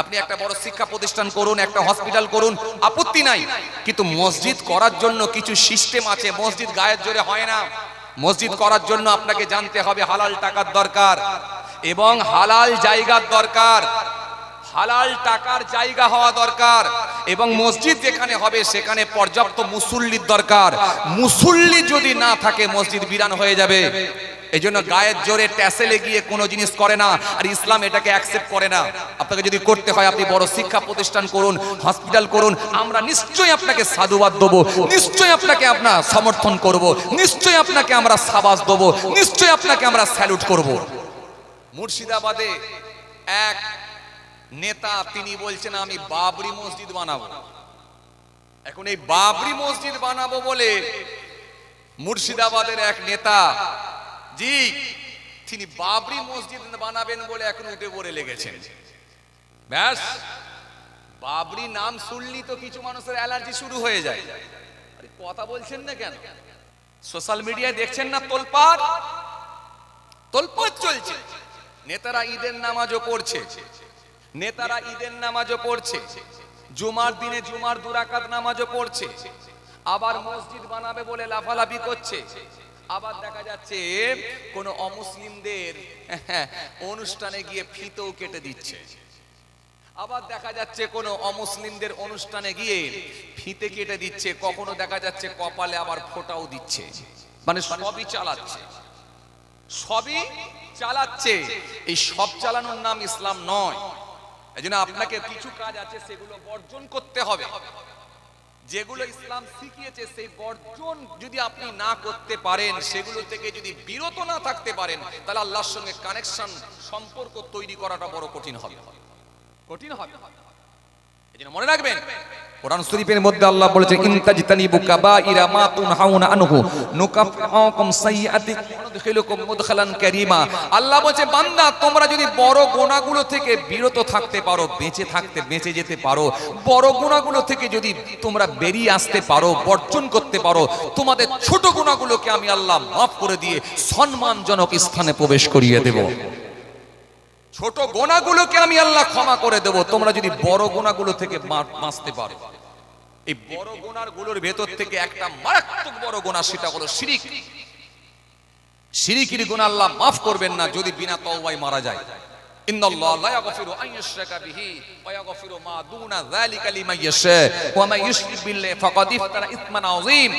আপনি একটা বড় শিক্ষা প্রতিষ্ঠান করুন, একটা হসপিটাল করুন, আপত্তি নাই, কিন্তু মসজিদ করার জন্য কিছু সিস্টেম আছে। মসজিদ গায়ের জোরে হয় না। মসজিদ করার জন্য আপনাকে জানতে হবে হালাল টাকার দরকার এবং হালাল জায়গার দরকার, হালাল টাকার জায়গা হওয়া দরকার, এবং মসজিদ যেখানে হবে সেখানে পর্যাপ্ত মুসল্লির দরকার। মুসল্লি যদি না থাকে মসজিদ বিরান হয়ে যাবে। এই জন্য গায়ের জোরে ট্যাসেলে গিয়ে কোনো জিনিস করে না, আর ইসলাম এটাকে অ্যাকসেপ্ট করে না। আপনাকে যদি করতে হয় আপনি বড় শিক্ষা প্রতিষ্ঠান করুন, হসপিটাল করুন, আমরা নিশ্চয়ই আপনাকে সাধুবাদ দেবো, নিশ্চয়ই আপনাকে আমরা সমর্থন করব, নিশ্চয়ই আপনাকে আমরা সাবাস দেবো, নিশ্চয়ই আপনাকে আমরা স্যালুট করব। মুর্শিদাবাদে এক নেতা তিনি বলছেন আমি বাবরি মসজিদ বানাবো। এখন এই বাবরি মসজিদ বানাবো বলে মুর্শিদাবাদের এক নেতা জি তিনি বাবরি মসজিদ বানাবেন বলে এখন উঠে পড়ে লেগেছেন। ব্যাস, বাবরি নাম শুনলি তো কিছু মানুষের অ্যালার্জি শুরু হয়ে যায়। আরে কথা বলছেন না কেন? সোশ্যাল মিডিয়ায় দেখছেন না তোলপাড় তোলপাড় চলছে। নেতারা ঈদের নামাজও পড়ছে, নেতারা ঈদের নামাজও পড়ছে, জুমার দিনে জুমার 2 রাকাত নামাজও পড়ছে, আবার মসজিদ বানাবে বলে লাফালাফি করছে। আবার দেখা যাচ্ছে কোন অমুসলিমদের অনুষ্ঠানে গিয়ে ফিতেও কেটে দিচ্ছে। আবার দেখা যাচ্ছে কোন অমুসলিমদের অনুষ্ঠানে গিয়ে ফিতে কেটে দিচ্ছে, কখনো দেখা যাচ্ছে কপালে আবার ফোঁটাও দিচ্ছে। মানে সবই চালাচ্ছে, সবই চালাচ্ছে। এই সব চালানোর নাম ইসলাম নয়। এজন্য আপনাকে কিছু কাজ আছে সেগুলো বর্জন করতে হবে। যেগুলো ইসলাম শিখিয়েছে সেই বর্জন যদি আপনি না করতে পারেন, সেগুলো থেকে যদি বিরত না থাকতে পারেন, তাহলে আল্লাহর সঙ্গে কানেকশন সম্পর্ক তৈরি করাটা বড় কঠিন হবে, কঠিন হবে। এজন্য মনে রাখবেন কোরআন শরীফের মধ্যে আল্লাহ বলেছেন ইনতাজতানিবু কাবাইরা মা তুনহাউনা আনহু নুকাফিউকুম সাইয়্যাতিকুম ওয়া নুদখিলুকুম মুদখালান কারীমা। আল্লাহ বলেছে বান্দা তোমরা যদি বড় গুনাহগুলো থেকে বিরত থাকতে পারো, বেঁচে যেতে পারো, বড় গুনাহগুলো থেকে যদি তোমরা বেরিয়ে আসতে পারো, বর্জন করতে পারো, তোমাদের ছোট গুনাহগুলোকে আমি আল্লাহ মাফ করে দিয়ে সম্মানজনক স্থানে প্রবেশ করিয়ে দেব। ছোট গুনাহগুলোকে আমি আল্লাহ ক্ষমা করে দেব, তোমরা যদি বড় গুনাহগুলো থেকে বাঁচতে পারো। এই বড় গুনাহগুলোর ভেতর থেকে একটা মারাত্মক বড় গুনাহ, সেটা হলো শিরক। শিরকের গুনাহ আল্লাহ মাফ করবেন না যদি বিনা তওবায় মারা যায়। ইন্নাল্লাহা লা ইয়াগফিরু আন ইউশরাকা বিহি ওয়া ইয়াগফিরু মা দুনা যালিকা লিমান ইয়াশা ওয়া মান ইউশরিক বিল্লাহি ফাকাদ ইফতারা ইসমান আযীম।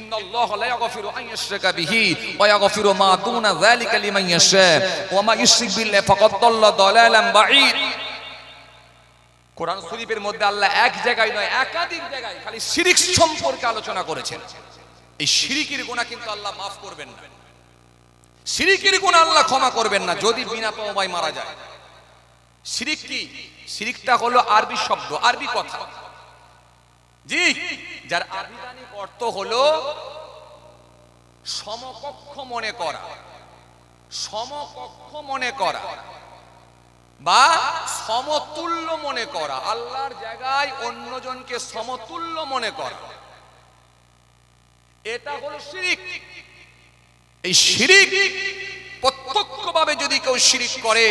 ইন্নাল্লাহা লা ইয়াগফিরু আন ইউশরাকা বিহি ওয়া ইয়াগফিরু মা দুনা যালিকা লিমান ইয়াশা ওয়া মান ইউশরিক বিল্লাহি ফাকাদ দাল্লা দালালান বাঈদ। কোরআন শরীফের মধ্যে আল্লাহ এক জায়গায় নয় একাধিক জায়গায় খালি শিরক সম্পর্কে আলোচনা করেছেন। এই শিরকের গুনাহ কিন্তু আল্লাহ মাফ করবেন না, শিরকের গুনাহ আল্লাহ ক্ষমা করবেন না যদি বিনা তওবায় মারা যায়। শিরক কি? শিরকটা হলো আরবি শব্দ, আরবি কথা জি, যার আবিধানিক অর্থ হলো সমকক্ষ মনে করা, সমকক্ষ মনে করা বা সমতুল্য মনে করা। আল্লাহর জায়গায় অন্যজনকে সমতুল্য মনে করা, এটা হলো শিরক। এই শিরক প্রত্যক্ষভাবে যদি কেউ শিরক করে,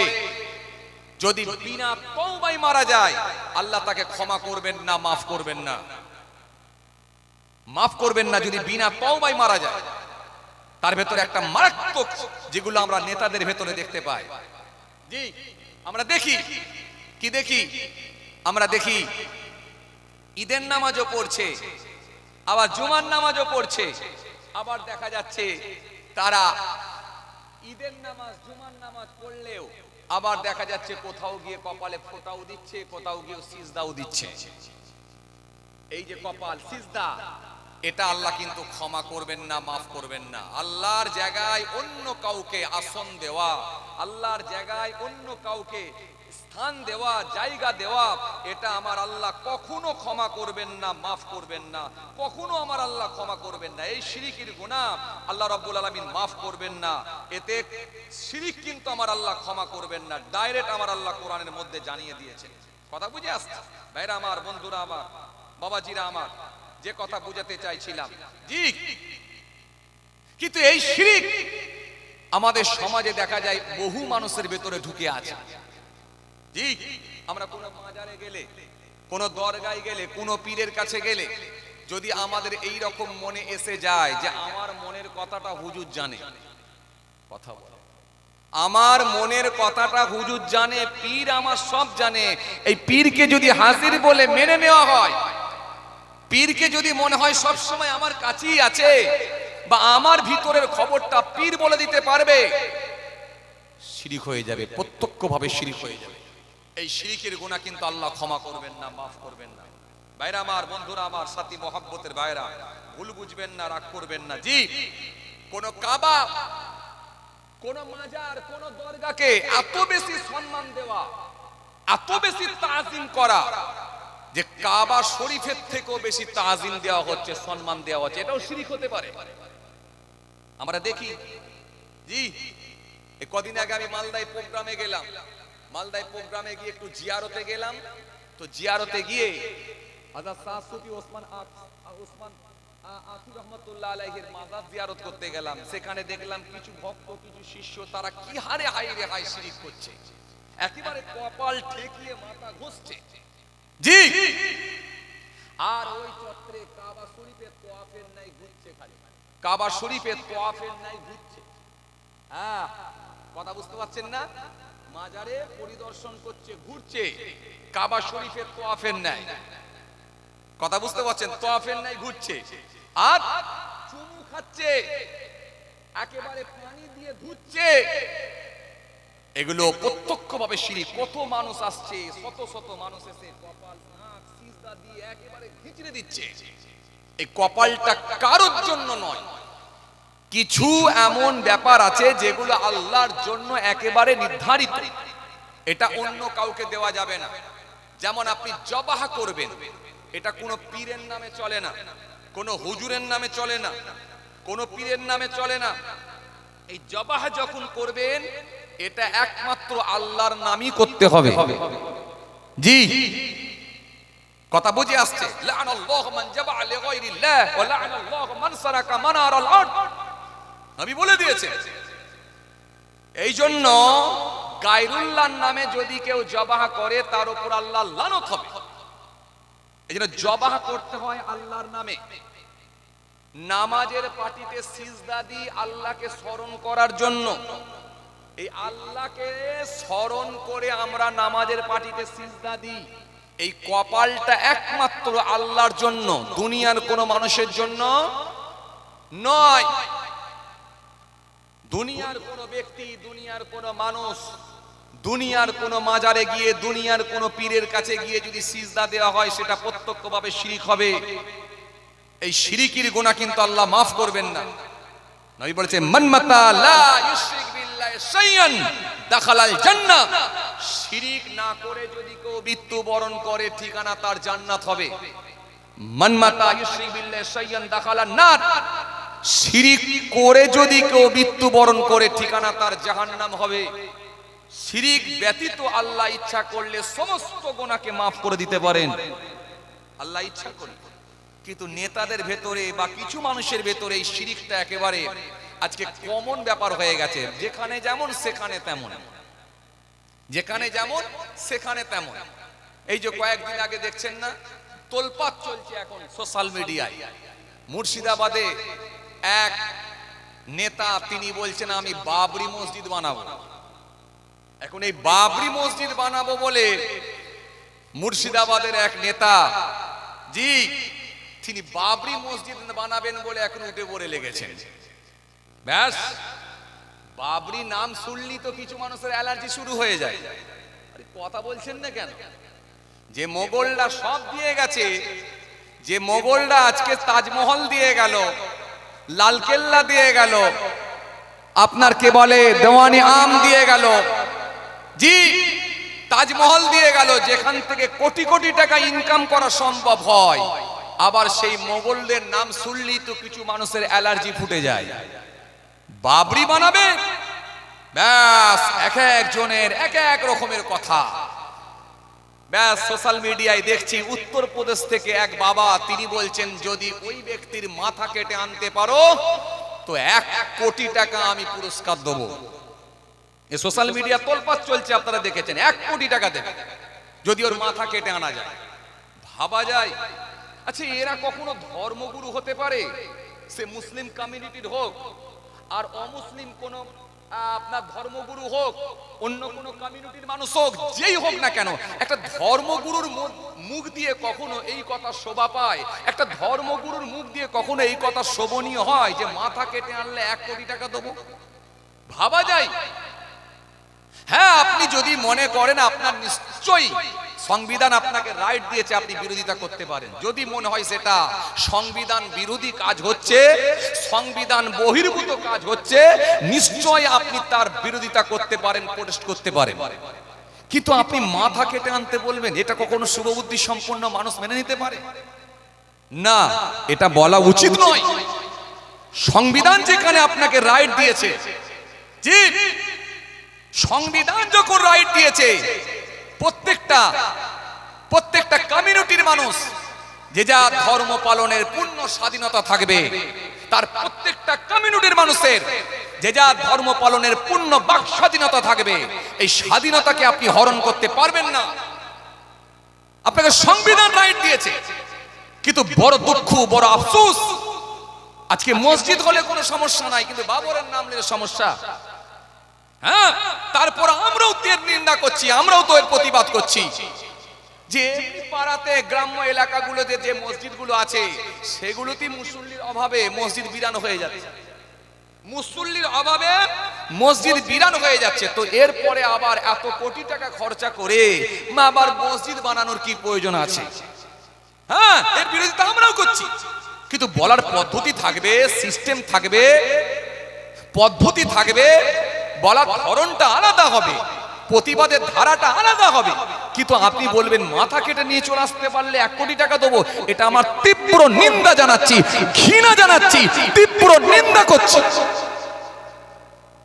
যদি বিনা তওবায় মারা যায়, আল্লাহ তাকে ক্ষমা করবেন না, মাফ করবেন না, মাফ করবেন না যদি বিনা তওবায় মারা যায়। তার ভেতরে একটা মারাত্মক, যেগুলো আমরা নেতাদের ভেতরে দেখতে পাই জি, আমরা দেখি কি দেখি, আমরা দেখি ঈদের নামাজও পড়ছে, আবার জুমার নামাজও পড়ছে, আবার দেখা যাচ্ছে তারা ঈদের নামাজ জুমার নামাজ পড়লেও আবার দেখা যাচ্ছে কোথাও গিয়ে কপালে ফোঁটাও দিচ্ছে, কোথাও গিয়ে সিজদাও দিচ্ছে। এই যে কপাল সিজদা, এটা আল্লাহ কিন্তু ক্ষমা করবেন না, মাফ করবেন না। আল্লাহর জায়গায় অন্য কাউকে আসন দেওয়া, আল্লাহর জায়গায় অন্য কাউকে স্থান দেওয়া, জায়গা দেওয়া, এটা আমার আল্লাহ কখনো ক্ষমা করবেন না, মাফ করবেন না, কখনো আমার আল্লাহ ক্ষমা করবেন না। এই শিরকের গুনাহ আল্লাহ রাব্বুল আলামিন মাফ করবেন না, এতে শিরক কিন্তু আমার আল্লাহ ক্ষমা করবেন না। ডাইরেক্ট আমার আল্লাহ কোরআনের মধ্যে জানিয়ে দিয়েছেন। কথা বুঝে আসছে ভাইরা আমার, বন্ধুরা আমার, বাবাজিরা আমার, যে কথা বুঝাতে চাইছিলাম জি। কিন্তু এই শিরক আমাদের সমাজে দেখা যায় বহু মানুষের ভেতরে ঢুকে আছে জি। আমরা কোনো মাজারে গেলে, কোনো দরগায় গেলে, কোনো পীরের কাছে গেলে যদি আমাদের এই রকম মনে এসে যায় যে আমার মনের কথাটা হুজুর জানে, কথা বলে আমার মনের কথাটা হুজুর জানে, পীর আমার সব জানে, এই পীরকে যদি হাজির বলে মেনে নেওয়া হয়, পীরকে যদি মনে হয় সব সময় আমার কাছেই আছে বা আমার ভিতরের খবরটা পীর বলে দিতে পারবে, শিরিক হয়ে যাবে, প্রত্যক্ষভাবে শিরিক হয়ে যাবে। এই শিরিকের গুনাহ কিন্তু আল্লাহ ক্ষমা করবেন না, মাফ করবেন না। ভাইরা আমার, বন্ধুরা আমার, সাথী মহব্বতের ভাইরা, ভুল বুঝবেন না, রাগ করবেন না। জি, কোন কাবা, কোন মাজার, কোন দরগাকে এত বেশি সম্মান দেওয়া, এত বেশি তাজিম করা যে কাবা শরীফের থেকেও বেশি তাজিম দেওয়া হচ্ছে, সম্মান দেওয়া হচ্ছে, এটাও শিরিক হতে পারে। আমরা দেখি, জি, এই কদিন আগে আমি মালদায় প্রোগ্রামে গেলাম, মালদায় প্রোগ্রামে গিয়ে একটু জিয়ারতে গেলাম। তো জিয়ারতে গিয়ে হযরত শাহ সুফি ওসমান আতি রহমাতুল্লাহ আলাইহির মাজার জিয়ারত করতে গেলাম। সেখানে দেখলাম কিছু ভক্ত, কিছু শিষ্য, তারা কি হারে হাই রে হাই শিরিক করছে, একেবারে কপাল ঠেকিয়ে মাথা ঘষছে। জি, আর ওই চত্বরে কাবা শরীফের তোয়াফের নাই ঘুরছে, খালি কাবা শরীফের তোয়াফের নাই ঘুরছে। হ্যাঁ, কথা বুঝতে পারছেন না? মাজারে পরিদর্শন করছে, ঘুরছে, কাবা শরীফের তোয়াফের নাই, কথা বুঝতে পারছেন? তোয়াফের নাই ঘুরছে, আর চুমু খাচ্ছে, একেবারে পানি দিয়ে ধুচ্ছে। এগুলো প্রত্যক্ষভাবে শিরিক। কত মানুষ আসছে, শত শত মানুষ এসে কপাল, নাক, সিজদা দিয়ে একেবারে খিচড়ে দিচ্ছে। এই কপালটা কারোর জন্য নয়। কিছু এমন ব্যাপার আছে যেগুলো আল্লাহর জন্য একেবারে নির্ধারিত, এটা অন্য কাউকে দেওয়া যাবে না। যেমন আপনি জবাহ করবেন, এটা কোনো পীরের নামে চলে না, কোনো হুজুরের নামে চলে না, কোনো পীরের নামে চলে না। এই জবাহ যখন করবেন, এটা একমাত্র আল্লাহর নামই করতে হবে। জি, কথা বুঝে আসছে? লাআনাল্লাহু মান জাবাআ লিগায়রিল্লাহ ওয়া লাআনাল্লাহু মান সারাকা মানারাল আরদ, নবী বলে দিয়েছে। এই জন্য গায়রুল্লাহর নামে যদি কেউ জবাহ করে, তার উপর আল্লাহর লানত হবে। এই জন্য জবাহ করতে হয় আল্লাহর নামে। নামাজের পাটিতে সিজদা দিই আল্লাহকে স্মরণ করার জন্য। এই আল্লাহকে স্মরণ করে আমরা নামাজের পাটিতে সিজদা দিই। এই কপালটা একমাত্র আল্লাহর জন্য, দুনিয়ার কোনো মানুষের জন্য নয়। দুনিয়ার কোনো ব্যক্তি, দুনিয়ার কোনো মানুষ, দুনিয়ার কোনো মাজারে গিয়ে, দুনিয়ার কোনো পীরের কাছে গিয়ে যদি সিজদা দেওয়া হয়, সেটা প্রত্যক্ষভাবে শিরিক হবে। এই শিরিকের গুনাহ কিন্তু আল্লাহ মাফ করবেন না। নবী বলেছে, মান মাতা লা ইউশরিক বিল্লাহি শাইআন দাখালাল জান্নাহ। শিরিক না করে যদি কেউ মৃত্যুবরণ করে, ঠিকানা তার জান্নাত হবে। মান মাতা ইউশরিক বিল্লাহি শাইআন দাখালান নার। শিরিক করে যদি কেউ মৃত্যুবরণ করে, ঠিকানা তার জাহান্নাম হবে। শিরিক ব্যতীত আল্লাহ ইচ্ছা করলে সমস্ত গুনাহকে মাফ করে দিতে পারেন, আল্লাহ ইচ্ছা করলে। কিন্তু নেতাদের ভেতরে বা কিছু মানুষের ভেতরে এই শিরিকটা একেবারে আজকে কমন ব্যাপার হয়ে গেছে। যেখানে যেমন সেখানে তেমন, যেখানে যেমন সেখানে তেমন। এই যে কয়েকদিন আগে দেখছেন না, তোলপাত চলছে এখন সোশ্যাল মিডিয়ায়। মুর্শিদাবাদে এক নেতা, তিনি বলছেন আমি বাবরি মসজিদ বানাবো। এখন এই বাবরি মসজিদ বানাবো বলে মুর্শিদাবাদের এক নেতা, জি, তিনি বাবরি মসজিদ বানাবেন বলে এখন উঠে পড়ে লেগেছেন। ব্যাস, বাবরি নাম শুনলি তো কিছু মানুষের অ্যালার্জি শুরু হয়ে যায়। কথা বলছেন না কেন? যে মোগলরা সব দিয়ে গেছে, যে মোগলরা আজকে তাজমহল দিয়ে গেল, লালকেল্লা দিয়ে গেল, আপনার কে বলে দেওয়ানি আম দিয়ে গেল, জি, তাজমহল দিয়ে গেল, যেখান থেকে কোটি কোটি টাকা ইনকাম করা সম্ভব হয়। আবার সেই মোগলদের নাম শুনলেই তো কিছু মানুষের অ্যালার্জি ফুটে যায়। বাবরি বানাবে, ব্যাস, এক একজনের এক এক রকমের কথা। ব্যাস, সোশ্যাল মিডিয়ায় দেখছি উত্তরপ্রদেশ থেকে এক বাবা, তিনি বলছেন যদি ওই ব্যক্তির মাথা কেটে আনতে পারো তো 1 কোটি টাকা আমি পুরস্কার দেবো। এই সোশ্যাল মিডিয়া তোলপাড় চলছে, আপনারা দেখেছেন, 1 কোটি টাকা দেবে। যদি ওর মাথা কেটে আনা যায়। ভাবা যায়, আচ্ছা এরা কখনো ধর্মগুরু হতে পারে? সে মুসলিম কমিউনিটির হোক আর অমুসলিম কোন আপনার ধর্মগুরু হোক, অন্য কোন কমিউনিটির মানুষ হোক, যেই হোক না কেন, একটা ধর্মগুরুর মুখ দিয়ে কখনো এই কথা শোভা পায়? একটা ধর্মগুরুর মুখ দিয়ে কখনো এই কথা শোভনীয় হয় যে মাথা কেটে আনলে 1 কোটি টাকা দেবো? ভাবা যায়? হ্যাঁ, আপনি যদি মনে করেন আপনার নিশ্চয়ই সংবিধান আপনাকে রাইট দিয়েছে, আপনি বিরোধিতা করতে পারেন। যদি মনে হয় সেটা সংবিধান বিরোধী কাজ হচ্ছে, সংবিধান বহির্ভূত কাজ হচ্ছে, নিশ্চয়ই আপনি তার বিরোধিতা করতে পারেন, প্রোটেস্ট করতে পারেন। কিন্তু আপনি মাথা কেটে আনতে বলবেন, এটা কখনো শুভবুদ্ধি সম্পন্ন মানুষ মেনে নিতে পারে না? এটা বলা উচিত নয়। সংবিধান যেখানে আপনাকে রাইট দিয়েছে, ঠিক সংবিধান যখন রাইট দিয়েছে, প্রত্যেকটা কমিউনিটির মানুষ যে যা ধর্ম পালনের পূর্ণ স্বাধীনতা থাকবে, তার প্রত্যেকটা কমিউনিটির মানুষের যে যা ধর্ম পালনের পূর্ণ বাক স্বাধীনতা থাকবে। এই স্বাধীনতাকে আপনি হরণ করতে পারবেন না। আপনাকে সংবিধান রাইট দিয়েছে, কিন্তু বড় দুঃখ, বড় আফসোস, আজকে মসজিদ হলে কোনো সমস্যা নাই, কিন্তু বাবরের নাম নিয়ে সমস্যা। হ্যাঁ, তারপর আমরাও এর নিন্দা করছি, আমরাও তো এর প্রতিবাদ করছি যে পাড়াতে গ্রাম্য এলাকাগুলোতে যে মসজিদগুলো আছে, সেগুলোতে মুসল্লির অভাবে মসজিদ বিরান হয়ে যাচ্ছে। মুসল্লির অভাবে মসজিদ বিরান হয়ে যাচ্ছে। তো এরপরে আবার এত কোটি টাকা খরচা করে আবার মসজিদ বানানোর কি প্রয়োজন আছে? হ্যাঁ, এর বিরোধিতা আমরাও করছি, কিন্তু বলার পদ্ধতি থাকবে, সিস্টেম থাকবে, পদ্ধতি থাকবে, বলার ধরনটা আলাদা হবে, প্রতিবাদের ধারাটা আলাদা হবে। কিন্তু আপনি বলবেন মাথা কেটে নিয়ে চলে আসতে পারলে 1 কোটি টাকা দেবো, এটা আমার তীব্র নিন্দা জানাচ্ছি, ঘৃণা জানাচ্ছি, তীব্র নিন্দা করছি।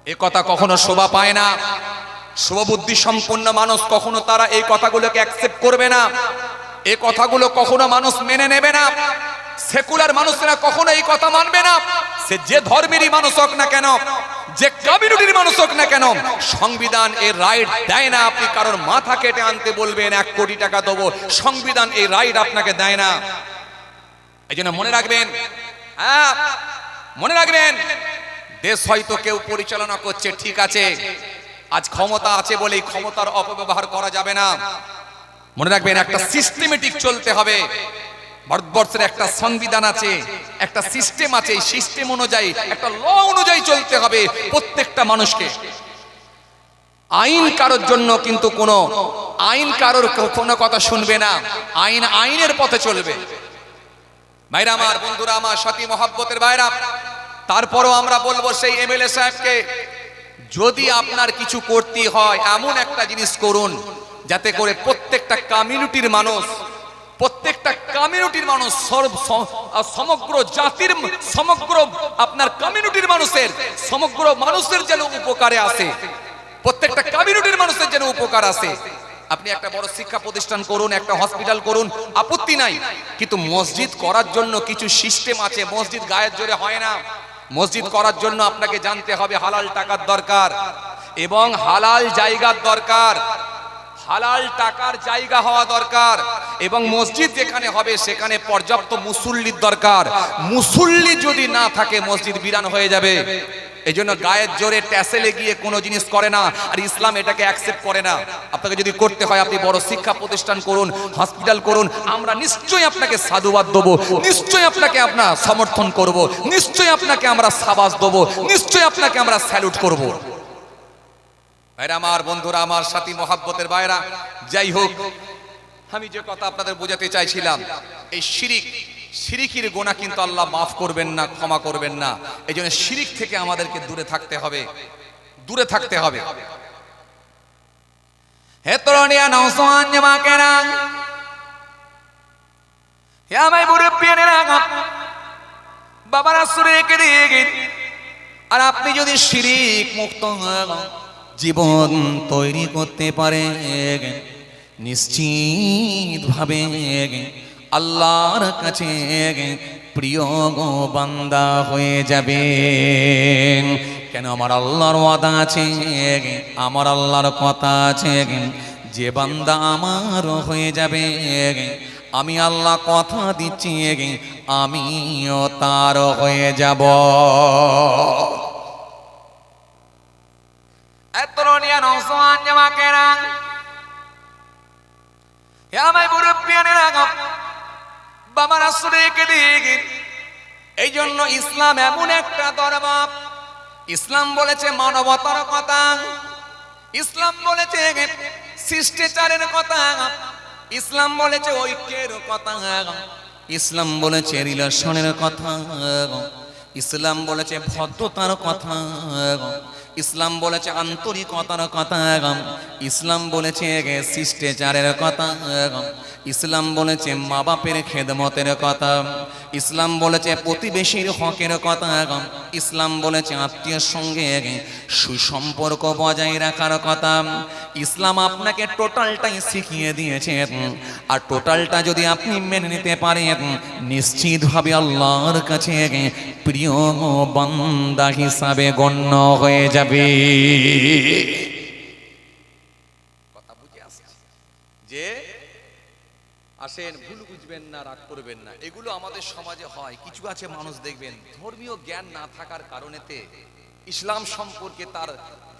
এ কথা কখনো শোভা পায় না। শুভবুদ্ধি সম্পন্ন মানুষ কখনো তারা এই কথাগুলোকে অ্যাকসেপ্ট করবে না, এই কথাগুলো কখনো মানুষ মেনে নেবে না। সেকুলার মানুষরা কখনো এই কথা মানবে না। সে যে ধর্মেরই মানুষ হোক না কেন, যে কমিউনিটির মানুষ হোক না কেন, সংবিধান এর রাইট দেয় না আপনি কারোর মাথা কেটে আনতে বলবেন 1 কোটি টাকা দেবো। সংবিধান এই রাইট আপনাকে দেয় না। এই জন্য মনে রাখবেন, হ্যাঁ মনে রাখবেন, দেশ হয়তো কেউ পরিচালনা করছে, ঠিক আছে, আজ ক্ষমতা আছে বলেই ক্ষমতার অপব্যবহার করা যাবে না। মনে রাখবেন, একটা সিস্টেমেটিক চলতে হবে। ভারতবর্ষের একটা সংবিধান আছে, একটা সিস্টেম আছে, এই সিস্টেম অনুযায়ী, একটা ল অনুযায়ী চলতে হবে প্রত্যেকটা মানুষকে। আইন কারোর জন্য কিন্তু কোনো আইন কারোর কোনো কথা শুনবে না, আইন আইনের পথে চলবে। ভাইরা আমার, বন্ধুরা আমার, সাথী মহব্বতের ভাইরা, তারপরও আমরা বলবো সেই এমএলএ সাহেবকে, যদি আপনার কিছু করতে হয় এমন একটা জিনিস করুন যাতে করে প্রত্যেকটা কমিউনিটির মানুষ, সমগ্র জাতির, সমগ্র আপনার কমিউনিটির মানুষের, সমগ্র মানুষের যেন উপকারে আসে, প্রত্যেকটা কমিউনিটির মানুষের যেন উপকার আসে। আপনি একটা বড় শিক্ষা প্রতিষ্ঠান করুন, একটা হসপিটাল করুন, আপত্তি নাই, কিন্তু মসজিদ করার জন্য কিছু সিস্টেম আছে। মসজিদ গায়ের জোরে হয় না। মসজিদ করার জন্য আপনাকে জানতে হবে হালাল টাকার দরকার এবং হালাল জায়গার দরকার, হালাল টাকার জায়গা হওয়া দরকার, এবং মসজিদ যেখানে হবে সেখানে পর্যাপ্ত মুসল্লির দরকার। মুসল্লি যদি না থাকে মসজিদ বিরান হয়ে যাবে। এই জন্য গায়ের জোরে ট্যাসেলে গিয়ে কোনো জিনিস করে না, আর ইসলাম এটাকে অ্যাকসেপ্ট করে না। আপনাকে যদি করতে হয় আপনি বড় শিক্ষা প্রতিষ্ঠান করুন, হসপিটাল করুন, আমরা নিশ্চয়ই আপনাকে সাধুবাদ দেবো, নিশ্চয়ই আপনাকে আমরা সমর্থন করব, নিশ্চয়ই আপনাকে আমরা সাবাস দেবো, নিশ্চয়ই আপনাকে আমরা স্যালুট করব। ভাইরা আমার, বন্ধুরা আমার, সাথী মহাব্বতের ভাইরা, যাই হোক, আমি যে কথা আপনাদের বোঝাতে চাইছিলাম, এই শিরিকের গুনাহ কিন্তু আল্লাহ মাফ করবেন না, ক্ষমা করবেন না। এই জন্য শিরিক থেকে আমাদেরকে দূরে থাকতে হবে, দূরে থাকতে হবে। হে তরুণিয়া নওজওয়ান জামাকেরা, হে আমার মুরব্বিয়ানেরা, বাবারা শুনে রেখে দিয়ে, আর আপনি যদি শিরিক মুক্ত জীবন তৈরি করতে পারেন, নিশ্চিতভাবে আল্লাহর কাছে প্রিয় বান্দা হয়ে যাবে। কেন? আমার আল্লাহর ওয়াদা আছে, আমার আল্লাহর কথা আছে, যে বান্দা আমার হয়ে যাবে আমি আল্লাহ কথা দিচ্ছি আমিও তার হয়ে যাব। এতরনিয়া নওজওয়ান জামাকেরা হে আমার মুরব্বিয়ানেরা বাবার আসরে দিকে। এই জন্য ইসলাম এমন একটা ধর্ম, ইসলাম বলেছে মানবতার কথা, ইসলাম বলেছে শিষ্টাচারের কথা, ইসলাম বলেছে ঐক্যের কথা, ইসলাম বলেছে রিলেশনের কথা, ইসলাম বলেছে ভদ্রতার কথা, ইসলাম বলেছে আন্তরিকতার কথা, ইসলাম বলেছে শিষ্টাচারের কথা, ইসলাম বলেছে মা বাপের খেদমতের কথা, ইসলাম বলেছে প্রতিবেশীর হকের কথা, ইসলাম বলেছে আত্মীয়ের সঙ্গে সুসম্পর্ক বজায় রাখার কথা। ইসলাম আপনাকে টোটালটাই শিখিয়ে দিয়েছে, আর টোটালটা যদি আপনি মেনে নিতে পারেন নিশ্চিতভাবে আল্লাহর কাছে প্রিয় বান্দা হিসাবে গণ্য হয়ে যাবে। কথা বুঝে আসছে যে আসেন, ভুল বুঝবেন না, রাগ করবেন না। এগুলো আমাদের সমাজে হয়। কিছু আছে মানুষ দেখবেন ধর্মীয় জ্ঞান না থাকার কারণেতে, ইসলাম সম্পর্কে তার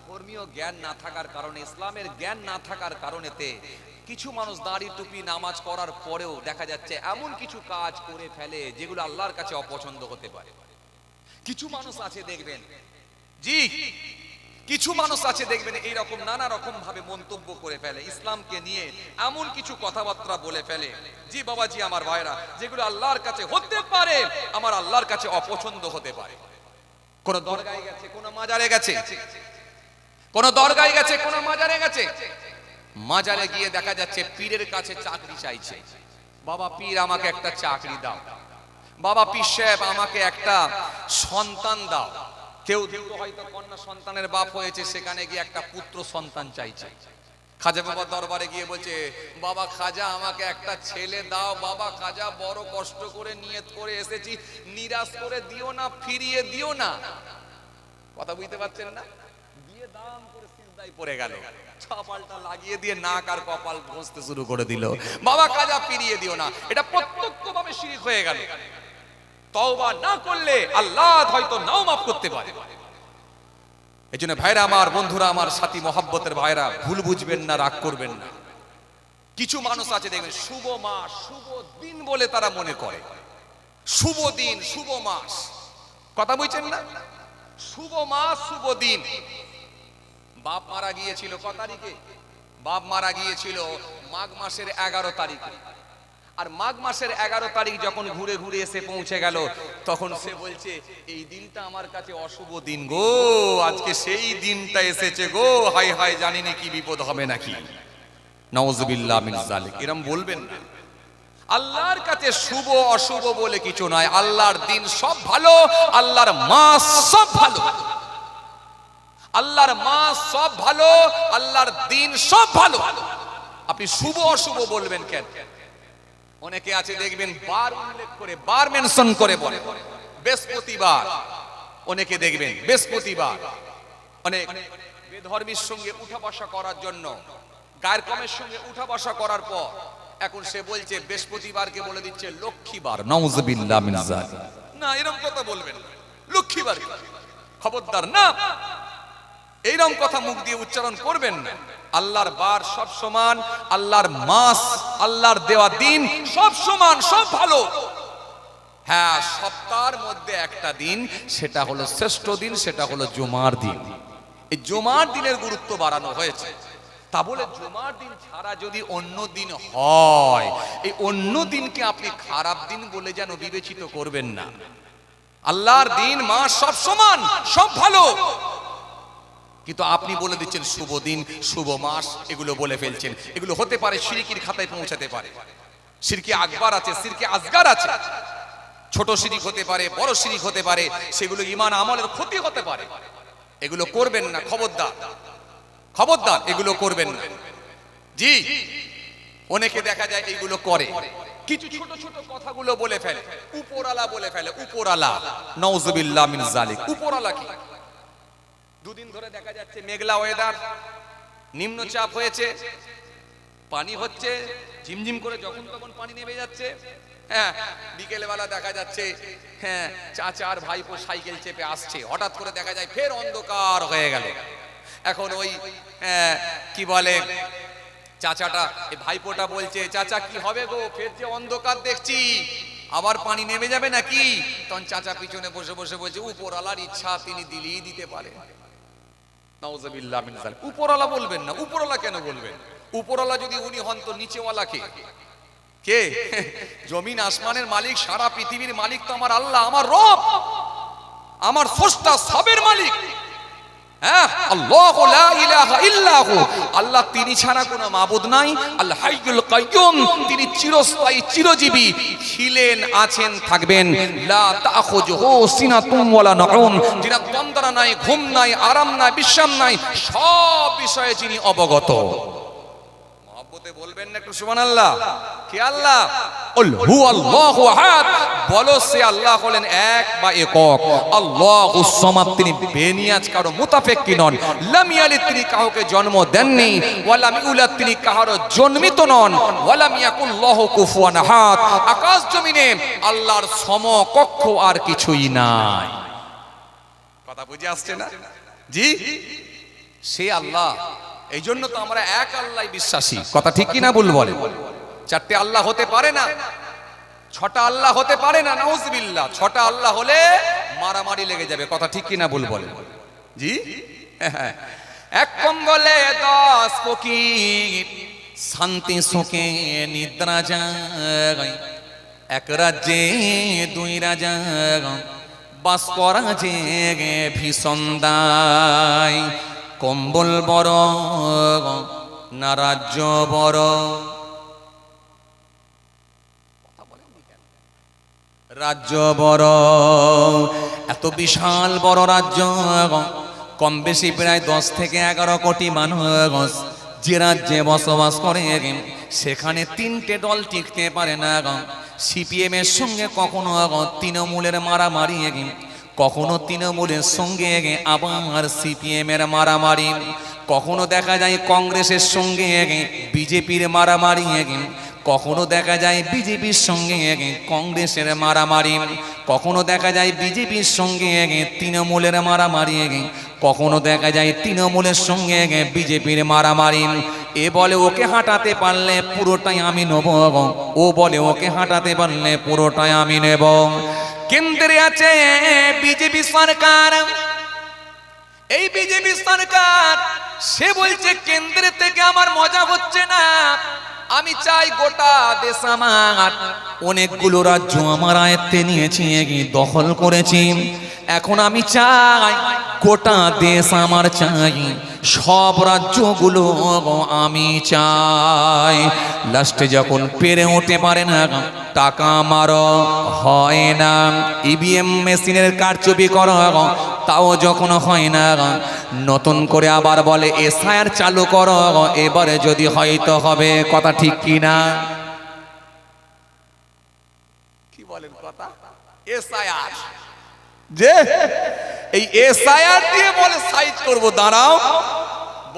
ধর্মীয় জ্ঞান না থাকার কারণে, ইসলামের জ্ঞান না থাকার কারণেতে কিছু মানুষ দাড়ি টুপি নামাজ করার পরেও দেখা যাচ্ছে এমন কিছু কাজ করে ফেলে যেগুলো আল্লাহর কাছে অপছন্দ হতে পারে। কিছু মানুষ আছে দেখবেন, জি কিছু মানুষ আছে দেখবেন এইরকম নানা রকম ভাবে মন্তব্য করে ফেলে, ইসলামকে নিয়ে এমন কিছু কথাবার্তা বলে ফেলে, জি বাবাজি আমার ভাইরা, যেগুলো আল্লাহর কাছে হতে পারে আমার আল্লাহর কাছে অপছন্দ হতে পারে। কোন দরগায় গেছে, কোন মাজারে গেছে, কোন দরগায় গেছে, কোন মাজারে গেছে, মাজারে গিয়ে দেখা যাচ্ছে পীরের কাছে চাকরি চাইছে, বাবা পীর আমাকে একটা চাকরি দাও, বাবা পীর সাহেব আমাকে একটা সন্তান দাও। কেউ হয়তো কন্যা সন্তানের বাপ হয়েছে, সেখানে গিয়ে একটা পুত্র সন্তান চাইছে। খাজা বাবা দরবারে গিয়ে বলছে, বাবা খাজা আমাকে একটা ছেলে দাও, বাবা খাজা বড় কষ্ট করে নিয়ত করে এসেছি, নিরাশ করে দিও না, ফিরিয়ে দিও না। কথা বুঝতে পারছেন না? দিয়ে দাম করে সিজদায় পড়ে গেল, ছাপালটা লাগিয়ে দিয়ে নাক আর কপাল ঘষতে শুরু করে দিল, বাবা খাজা ফিরিয়ে দিও না। এটা প্রত্যক্ষভাবে শিরক হয়ে গেল। তওবা না করলে আল্লাহ হয়তো নাও মাফ করতে পারে। এজন্য ভাইরা আমার, বন্ধুরা আমার, সাথী মহব্বতের ভাইরা, ভুল বুঝবেন না, রাগ করবেন না। কিছু মানুষ আছে দেখবেন শুভ মাস, শুভ দিন বলে তারা মনে করে, শুভ দিন, শুভ মাস, কথা বুঝছেন না? শুভ মাস, শুভ দিন। বাপ মারা গিয়েছিল কত তারিখে? বাপ মারা গিয়েছিল মাঘ মাসের 11 তারিখে। আর মাঘ মাসের 11 তারিখ যখন ঘুরে ঘুরে এসে পৌঁছে গেল, তখন সে বলছে এই দিনটা আমার কাছে অশুভ দিন গো, আজকে সেই দিনটা এসেছে গো, হাই হাই জানি না কি বিপদ হবে নাকি। নাউজুবিল্লাহ মিন যালিক। এরকম বলবেন না। আল্লাহর কাছে শুভ অশুভ বলে কিছু নয়। আল্লাহর দিন সব ভালো, আল্লাহর মাস সব ভালো, আল্লাহর মাস সব ভালো, আল্লাহর দিন সব ভালো। আপনি শুভ অশুভ বলবেন কেন? অনেকে আছে দেখবেন বার উল্লেখ করে, বার মেনশন করে বলে বৃহস্পতিবার। অনেকে দেখবেন বৃহস্পতিবার, অনেক বেধর্মীর সঙ্গে উঠা বসা করার জন্য, গায়ের কমের সঙ্গে উঠা বসা করার পর এখন সে বলছে বৃহস্পতিবারকে বলে দিচ্ছে লক্ষ্মীবার। নাউজুবিল্লাহ মিন যালিক। না, এরকম কথা বলবেন না, লক্ষ্মীবার খবরদার না, এইরকম কথা মুখ দিয়ে উচ্চারণ করবেন না। আল্লাহর বার সব সমান, আল্লাহর মাস, আল্লাহর দেওয়া দিন সব সমান, সব ভালো। হ্যাঁ, সপ্তাহের মধ্যে একটা দিন, সেটা হলো শ্রেষ্ঠ দিন, সেটা হলো জুমার দিন। এই জুমার দিনের গুরুত্ব বাড়ানো হয়েছে। তা বলে জুমার দিন ছাড়া যদি অন্য দিন হয়, এই অন্য দিনকে আপনি খারাপ দিন বলে যেন বিবেচিত করবেন না। আল্লাহর দিন, মাস সব সমান, সব ভালো, কিন্তু আপনি বলে দিচ্ছেন শুভ দিন, শুভ মাস, এগুলো বলে ফেলছেন। এগুলো হতে পারে শিরকির খাতায় পৌঁছাতে পারে। শিরকি আকবার আছে, শিরকি আসগার আছে। ছোট শিরক হতে পারে, বড় শিরক হতে পারে, সেগুলো ঈমান আমলের ক্ষতি হতে পারে। এগুলো করবেন না, খবরদার, খবরদার, এগুলো করবেন না। জি, অনেকে দেখা যায় এইগুলো করে, কিছু ছোট ছোট কথাগুলো বলে ফেলে, উপরালা বলে ফেলে, উপরালা। নাউজুবিল্লাহ মিন যালিক। উপরালা কি? দুদিন ধরে দেখা যাচ্ছে মেঘলা ওয়েদার, নিম্নচাপ হয়েছে, পানি হচ্ছে ঝিমঝিম করে, যখন তখন পানি নেমে যাচ্ছে। হ্যাঁ, বিকেল বেলা দেখা যাচ্ছে হ্যাঁ চাচা আর ভাইপো সাইকেল চেপে আসছে, হঠাৎ করে দেখা যায় ফের অন্ধকার হয়ে গেল। এখন ওই কি বলে চাচাটা, ভাইপোটা বলছে, চাচা কি হবে গো, ফের যে অন্ধকার দেখছি, আবার পানি নেমে যাবে নাকি? তখন চাচা পিছনে বসে বসে বলছে, উপরওয়ালার ইচ্ছা, তিনি দিলেই দিতে পারে। নাউযুবিল্লাহ মিন যালিক। উপরওয়ালা বলবেন না, উপরওয়ালা কেন বলবেন? উপরওয়ালা যদি উনি হন তো নিচেওয়ালা কে? কে? জমিন আসমানের মালিক, সারা পৃথিবীর মালিক তো আমার আল্লাহ, আমার রব, আমার স্রষ্টা, সবের মালিক। হ্যাঁ, আল্লাহু লা ইলাহা ইল্লাহু, আল্লাহ তিনি ছাড়া কোনো মাবুদ নাই। আল হাইয়ুল কাইয়ুম, তিনি চিরস্থায়ী চিরজীবী, ছিলেন, আছেন, থাকবেন। লা তাখুযুহু সিনাতুম ওয়ালা নাউম, যিনার তন্দ্রা নাই, ঘুম নাই, আরাম নাই, বিশ্রাম নাই, সব বিষয়ে যিনি অবগত। মহব্বতে বলবেন না একটু সুবহানাল্লাহ? কে আল্লাহ? কুল হুয়াল্লাহু আহাদ, বলো সে আল্লাহ হলেন এক বা একক। আল্লাহুস সামাদ, তিনি বেনিয়াজ, কারো মুতাফেক্কি নন। লাম ইয়ালিদ, তিনি কাউকে জন্ম দেননি। ওয়া লাম ইউলাদ, তিনি কারো জন্মিত নন। ওয়া লাম ইয়াকুল লাহু কুফুয়ান আহাদ, আকাশ জমিনে আল্লাহর সমকক্ষ আর কিছুই নাই। কথা বুঝে আসছে না? জি, সে আল্লাহ। এই জন্য তো আমরা এক আল্লাহ বিশ্বাসী। কথা ঠিক কিনা ভুল বলেন? চারটে আল্লাহ হতে পারে না, ছটা আল্লাহ হতে পারে না, নাউযুবিল্লাহ। ছটা আল্লাহ হলে মারামারি লেগে যাবে। কথা ঠিক কিনা ভুল বলেন? জি, এক কম্বলে 10 ফকির, শান্তি সুখে নিদ্রা যায়। এক রাজ্যে 2 রাজা, বাস করা যে ভীষণ দায়। কম্বল বড় না রাজ্য বড়? রাজ্য বড়। এত বিশাল বড় রাজ্য, কম বেশি প্রায় 10 থেকে 11 কোটি মানুষ যে রাজ্যে বসবাস করে, সেখানে 3টে দল টিকতে পারে না। সিপিএম এর সঙ্গে কখনো তৃণমূলের মারামারি, কখনো তৃণমূলের সঙ্গে আবার সিপিএম এর মারামারি, কখনো দেখা যায় কংগ্রেসের সঙ্গে বিজেপির মারামারি, কখনো দেখা যায় বিজেপির সঙ্গে কংগ্রেসের মারামারি, কখনো দেখা যায় বিজেপির সঙ্গে তৃণমূলের মারামারি, কখনো দেখা যায় তৃণমূলের সঙ্গে বিজেপির মারামারি। এ বলে ওকে হাঁটাতে পারলে পুরোটাই আমি নেব, ও বলে ওকে হাঁটাতে পারলে পুরোটাই আমি নেব। কেন্দ্রে আছে বিজেপি সরকার, এই বিজেপি সরকার সে বলছে কেন্দ্রে থেকে আমার মজা হচ্ছে না, আমি চাই গোটা দেশ আমার। অনেকগুলো রাজ্য আমার আয়ত্তে নিয়েছি, দখল করেছি। এখন আমি চাই গোটা দেশ আমার চাই, সব রাজ্যগুলো আমি চাই। লাস্টে যখন পেরে উঠতে পারে না, টাকা মারো হয় না, ইভিএম মেশিনের কারচুপি করো তাও যখন হয় না, নতুন করে আবার বলে এসআইআর চালু করো, এবারে যদি হয়তো হবে। কথা ঠিক কি না? কি বলেন কথা? এসআইআর, যে এই এসআইআর দিয়ে বলে সাইজ করব। দাঁড়াও,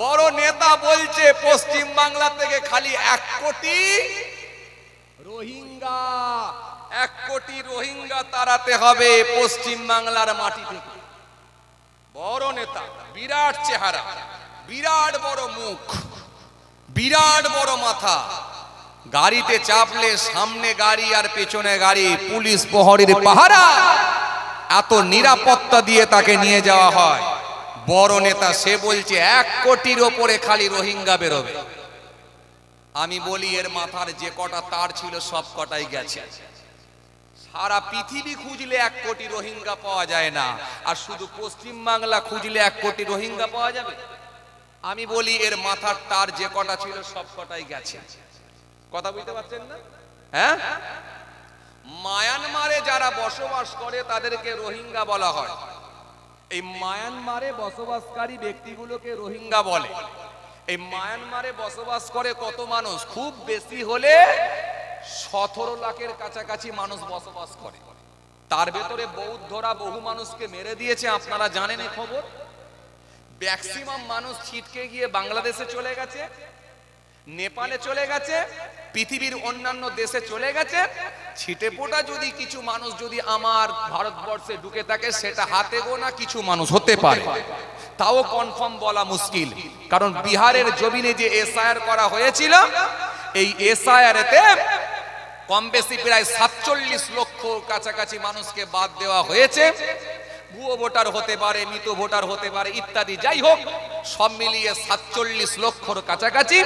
বড় নেতা বলছে পশ্চিম বাংলা থেকে খালি 1 কোটি রোহিঙ্গা, 1 কোটি রোহিঙ্গা তাড়াতে হবে পশ্চিম বাংলার মাটি থেকে। বড় নেতা, বিরাট চেহারা, বিরাট বড় মুখ, বিরাট বড় মাথা, গাড়িতে চাপলে সামনে গাড়ি আর পেছনে গাড়ি, পুলিশ প্রহরীর পাহারা, এত নিরাপত্তা দিয়ে তাকে নিয়ে যাওয়া হয়। বড় নেতা, সে বলছে 1 কোটির ওপরে খালি রোহিঙ্গা বেরোবে। আমি বলি এর মাথার যে কটা তার ছিল সব কটাই গেছে। সারা পৃথিবী খুঁজলে 1 কোটি রোহিঙ্গা পাওয়া যায় না, আর শুধু পশ্চিম বাংলা খুঁজলে 1 কোটি রোহিঙ্গা পাওয়া যাবে? আমি বলি এর মাথার তার যে কটা ছিল সব কটাই গেছে। কথা বুঝতে পারছেন না? হ্যাঁ, মায়ানমারে যারা বসবাস করে তাদেরকে রোহিঙ্গা বলা হয়। এই মায়ানমারে বসবাসকারী ব্যক্তিগুলোকে রোহিঙ্গা বলে। এই মায়ানমারে বসবাস করে কত মানুষ? খুব বেশি হলে 17 লাখের কাছাকাছি মানুষ বসবাস করে। তার ভেতরে বৌদ্ধরা বহু মানুষকে মেরে দিয়েছে, আপনারা জানেন এই খবর। ম্যাক্সিমাম মানুষ ছিটকে গিয়ে বাংলাদেশে চলে গেছে। নেপালে চলে গেছে, পৃথিবীর অন্যান্য দেশে চলে গেছে। ছিটেফোঁটা যদি কিছু মানুষ যদি আমার ভারতবর্ষে ঢুকে থাকে, সেটা হাতে গোনা কিছু মানুষ হতে পারে, তাও কনফার্ম বলা মুশকিল। কারণ বিহারের জমিনে যে এসআইআর করা হয়েছিল, এই এসআইআর-এতে কম বেশি প্রায় 47 লক্ষ কাছাকাছি মানুষকে বাদ দেওয়া হয়েছে। ভুয়ো ভোটার হতে পারে, মৃত ভোটার হতে পারে ইত্যাদি, যাই হোক সব মিলিয়ে 47 লক্ষর কাছাকাছি।